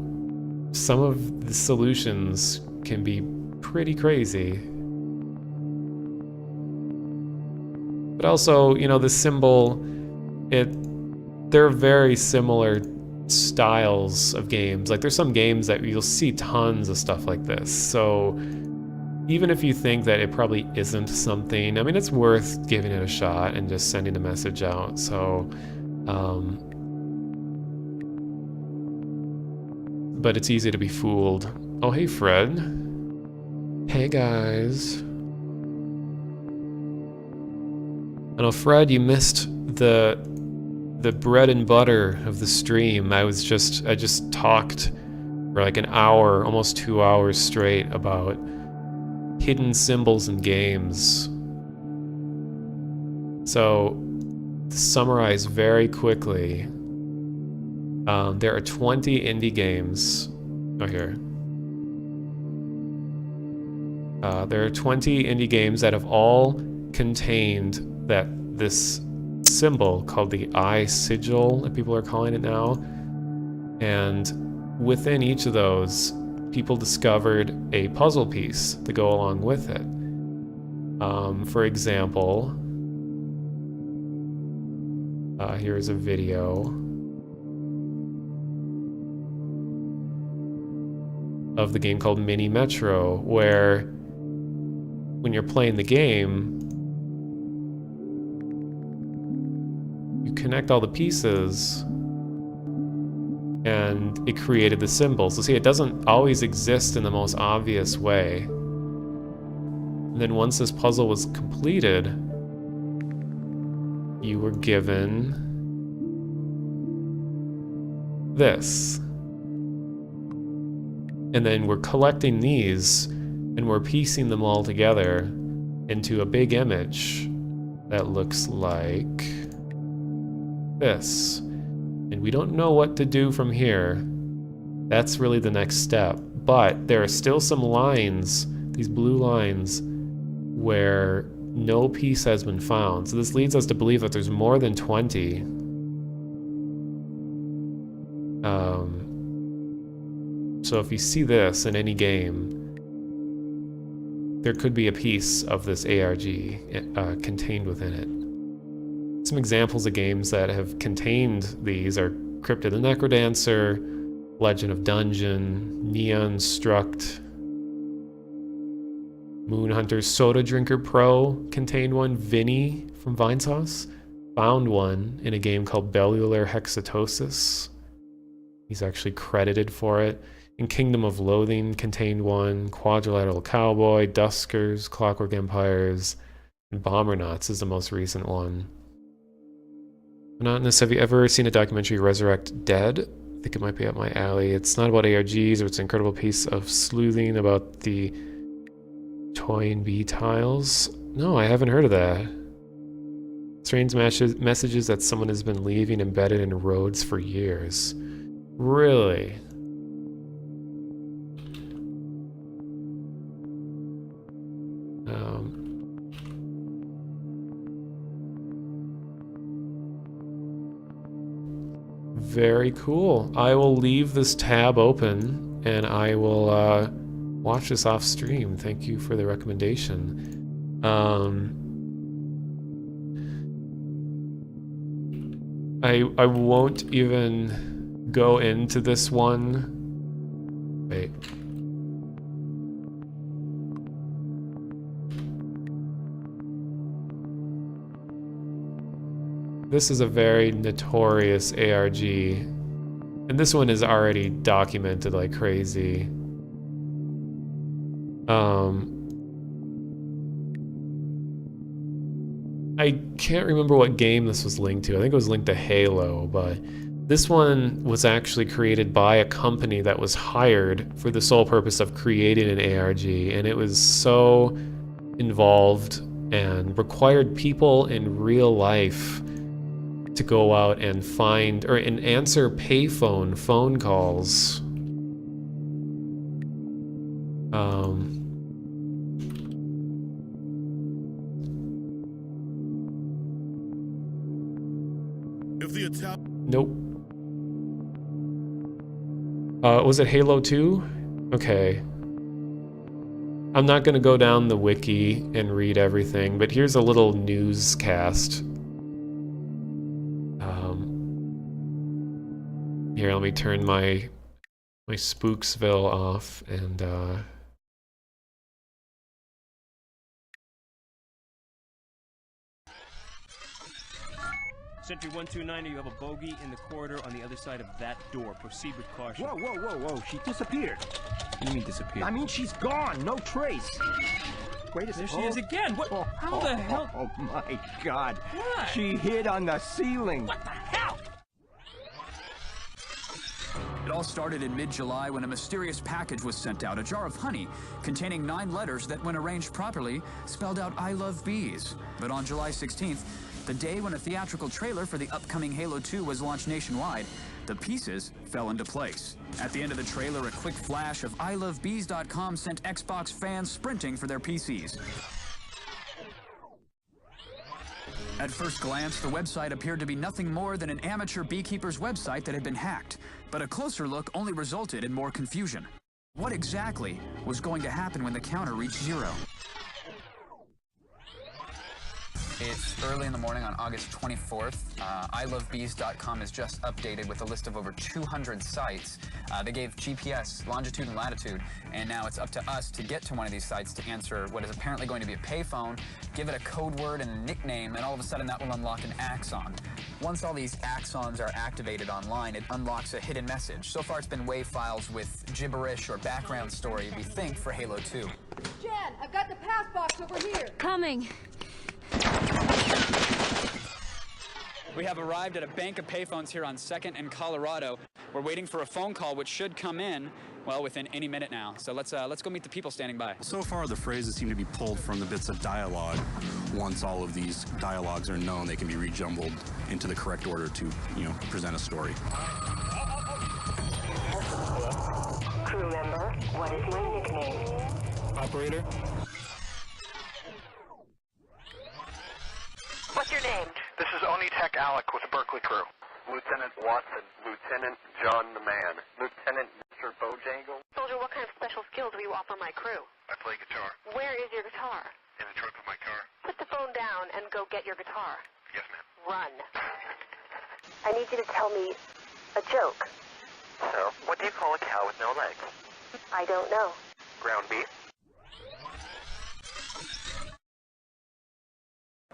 some of the solutions can be pretty crazy. But also, you know, the symbol, they're very similar styles of games. Like there's some games that you'll see tons of stuff like this. So even if you think that it probably isn't something, I mean, it's worth giving it a shot and just sending a message out. So, but it's easy to be fooled. Oh, hey, Fred. Hey, guys. I know, Fred, you missed the bread and butter of the stream. I just talked for like an hour, almost 2 hours straight about hidden symbols in games. So, to summarize very quickly, There are 20 indie games. Oh, here. There are 20 indie games that have all contained this symbol called the Eye Sigil, that people are calling it now. And within each of those, people discovered a puzzle piece to go along with it. For example, here's a video of the game called Mini Metro, where when you're playing the game, you connect all the pieces and it created the symbol. So see, it doesn't always exist in the most obvious way. And then once this puzzle was completed, you were given this. And then we're collecting these and we're piecing them all together into a big image that looks like this. And we don't know what to do from here. That's really the next step. But there are still some lines, these blue lines, where no piece has been found. So this leads us to believe that there's more than 20. So if you see this in any game, there could be a piece of this ARG contained within it. Some examples of games that have contained these are Crypt of the Necrodancer, Legend of Dungeon, Neon Struct, Moonhunter Soda Drinker Pro contained one, Vinny from Vinesauce found one in a game called Bellular Hexatosis. He's actually credited for it. And Kingdom of Loathing contained one, Quadrilateral Cowboy, Duskers, Clockwork Empires, and Bombernauts is the most recent one. Monotonous, have you ever seen a documentary, Resurrect Dead? I think it might be up my alley. It's not about ARGs, or it's an incredible piece of sleuthing about the Toy and Bee tiles. No, I haven't heard of that. Strange messages that someone has been leaving embedded in roads for years. Really? Very cool. I will leave this tab open and I will watch this off stream. Thank you for the recommendation. I won't even go into this one. Wait. This is a very notorious ARG, and this one is already documented like crazy. I can't remember what game this was linked to. I think it was linked to Halo, but this one was actually created by a company that was hired for the sole purpose of creating an ARG, and it was so involved and required people in real life to go out and find and answer payphone phone calls. Nope. Was it Halo 2? Okay. I'm not gonna go down the wiki and read everything, but here's a little newscast. Here, let me turn my Spooksville off and Sentry 1290, you have a bogey in the corridor on the other side of that door. Proceed with caution. Whoa, whoa, whoa, whoa. She disappeared. What do you mean disappeared? I mean, she's gone. No trace. Wait a second. There she is again. What? How the hell? Oh, my God. What? She hid on the ceiling. What the hell? It all started in mid-July when a mysterious package was sent out, a jar of honey containing 9 letters that, when arranged properly, spelled out "I love bees." But on July 16th, the day when a theatrical trailer for the upcoming Halo 2 was launched nationwide, the pieces fell into place. At the end of the trailer, a quick flash of ilovebees.com sent Xbox fans sprinting for their PCs. At first glance, the website appeared to be nothing more than an amateur beekeeper's website that had been hacked, but a closer look only resulted in more confusion. What exactly was going to happen when the counter reached 0? It's early in the morning on August 24th. ilovebees.com is just updated with a list of over 200 sites. They gave GPS, longitude, and latitude, and now it's up to us to get to one of these sites to answer what is apparently going to be a payphone, give it a code word and a nickname, and all of a sudden that will unlock an axon. Once all these axons are activated online, it unlocks a hidden message. So far it's been WAV files with gibberish or background story, we think, for Halo 2. Jan, I've got the pass box over here. Coming. We have arrived at a bank of payphones here on 2nd and Colorado. We're waiting for a phone call which should come in, well, within any minute now. So let's go meet the people standing by. So far, the phrases seem to be pulled from the bits of dialogue. Once all of these dialogues are known, they can be rejumbled into the correct order to, present a story. Crew member, what is my nickname? Operator? What's your name? This is Onitech Alec with the Berkeley crew. Lieutenant Watson, Lieutenant John the Man, Lieutenant Mr. Bojangle. Soldier, what kind of special skills will you offer my crew? I play guitar. Where is your guitar? In the trunk of my car. Put the phone down and go get your guitar. Yes, ma'am. Run. I need you to tell me a joke. So, what do you call a cow with no legs? I don't know. Ground beef.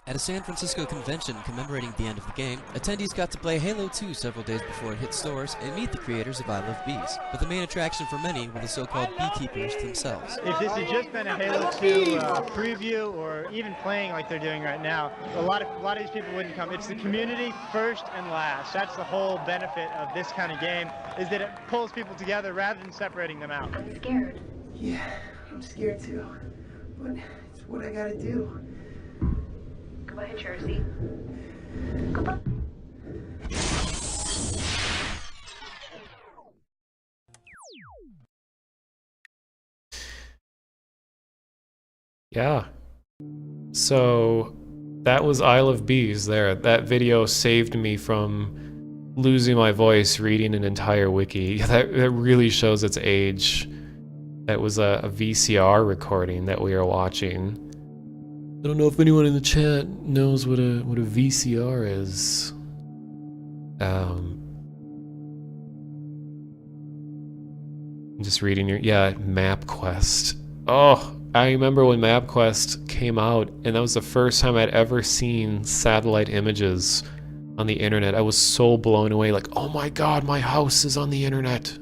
At a San Francisco convention commemorating the end of the game, attendees got to play Halo 2 several days before it hit stores and meet the creators of I Love Bees. But the main attraction for many were the so-called beekeepers themselves. If this had just been a Halo 2 preview or even playing like they're doing right now, a lot of these people wouldn't come. It's the community first and last. That's the whole benefit of this kind of game, is that it pulls people together rather than separating them out. I'm scared. Yeah, I'm scared too. But it's what I gotta do. Go ahead, Jersey. Yeah. So that was Isle of Bees there. That video saved me from losing my voice reading an entire wiki. That really shows its age. That was a VCR recording that we were watching. I don't know if anyone in the chat knows what a VCR is. I'm just reading your MapQuest. Oh, I remember when MapQuest came out, and that was the first time I'd ever seen satellite images on the internet. I was so blown away, like, oh my god, my house is on the internet.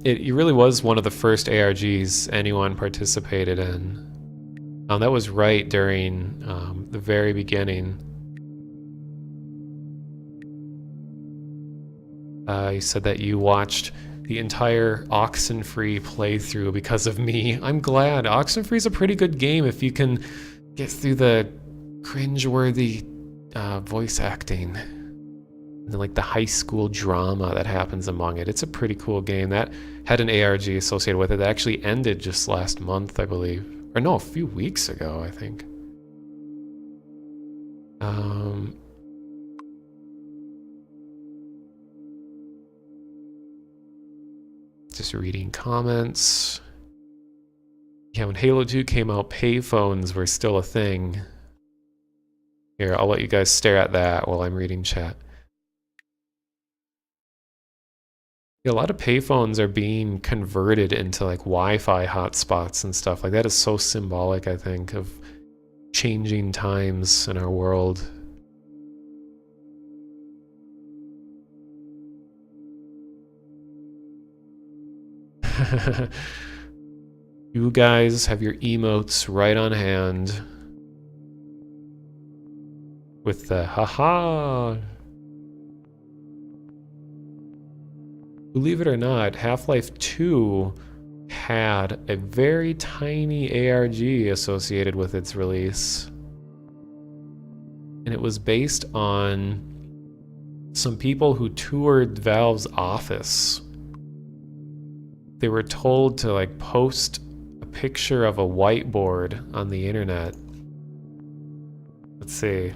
It really was one of the first ARGs anyone participated in. That was right during the very beginning. You said that you watched the entire Oxenfree playthrough because of me. I'm glad. Oxenfree's a pretty good game if you can get through the cringeworthy voice acting. And like the high school drama that happens among it. It's a pretty cool game. That had an ARG associated with it that actually ended just last month, I believe. Or no, a few weeks ago, I think. Just reading comments. Yeah, when Halo 2 came out, payphones were still a thing. Here, I'll let you guys stare at that while I'm reading chat. Yeah, a lot of payphones are being converted into like Wi-Fi hotspots and stuff. Like that is so symbolic, I think, of changing times in our world. You guys have your emotes right on hand. With the haha. Believe it or not, Half-Life 2 had a very tiny ARG associated with its release. And it was based on some people who toured Valve's office. They were told to like post a picture of a whiteboard on the internet. Let's see.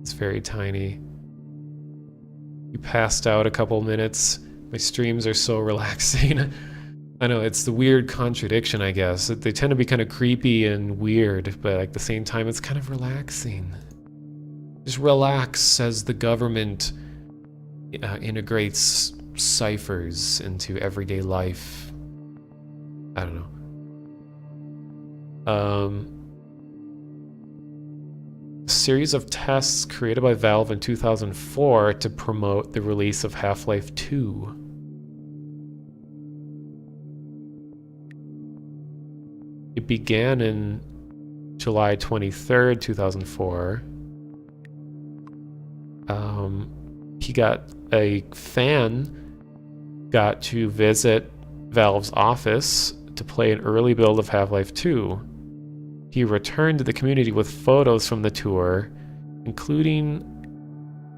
It's very tiny. You passed out a couple minutes. My streams are so relaxing. I know, it's the weird contradiction, I guess. They tend to be kind of creepy and weird, but at the same time, it's kind of relaxing. Just relax as the government integrates ciphers into everyday life. I don't know. A series of tests created by Valve in 2004 to promote the release of Half-Life 2. It began in July 23rd, 2004. A fan got to visit Valve's office to play an early build of Half-Life 2. He returned to the community with photos from the tour, including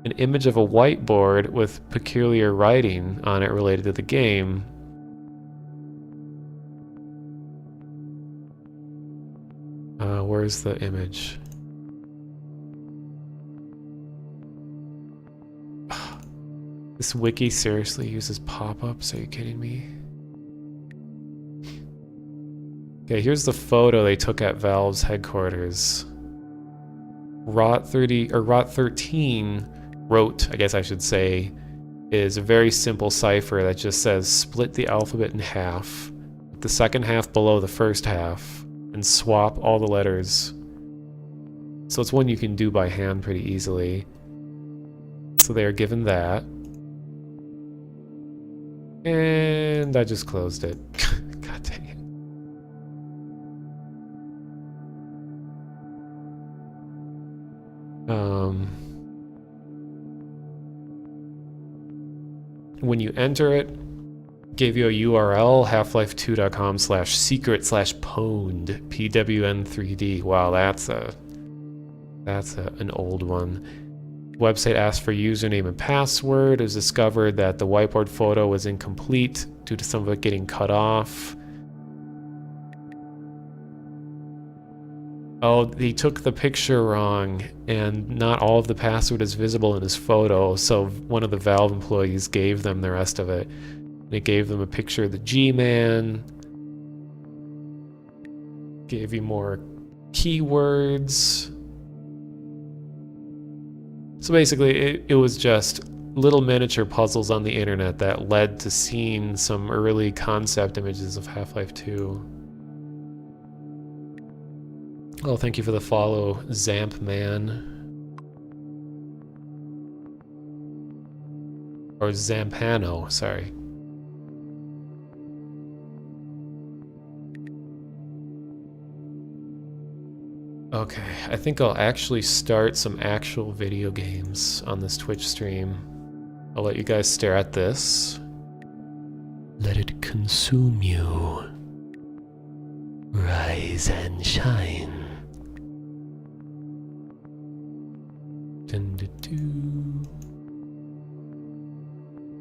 an image of a whiteboard with peculiar writing on it related to the game. Where's the image? This wiki seriously uses pop-ups? Are you kidding me? Okay, here's the photo they took at Valve's headquarters. Rot 13 wrote, I guess I should say, is a very simple cipher that just says split the alphabet in half, the second half below the first half, and swap all the letters. So it's one you can do by hand pretty easily. So they are given that. And I just closed it. God dang it. When you enter it, gave you a URL, halflife2.com/secret/pwned, PWN3D. Wow, that's an old one. Website asked for username and password. It was discovered that the whiteboard photo was incomplete due to some of it getting cut off. Oh, he took the picture wrong, and not all of the password is visible in his photo, so one of the Valve employees gave them the rest of it. And it gave them a picture of the G-Man. Gave you more keywords. So basically, it was just little miniature puzzles on the internet that led to seeing some early concept images of Half-Life 2. Oh, thank you for the follow, Zampman. Or Zampano, sorry. Okay, I think I'll actually start some actual video games on this Twitch stream. I'll let you guys stare at this. Let it consume you. Rise and shine.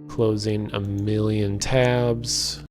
Closing a million tabs.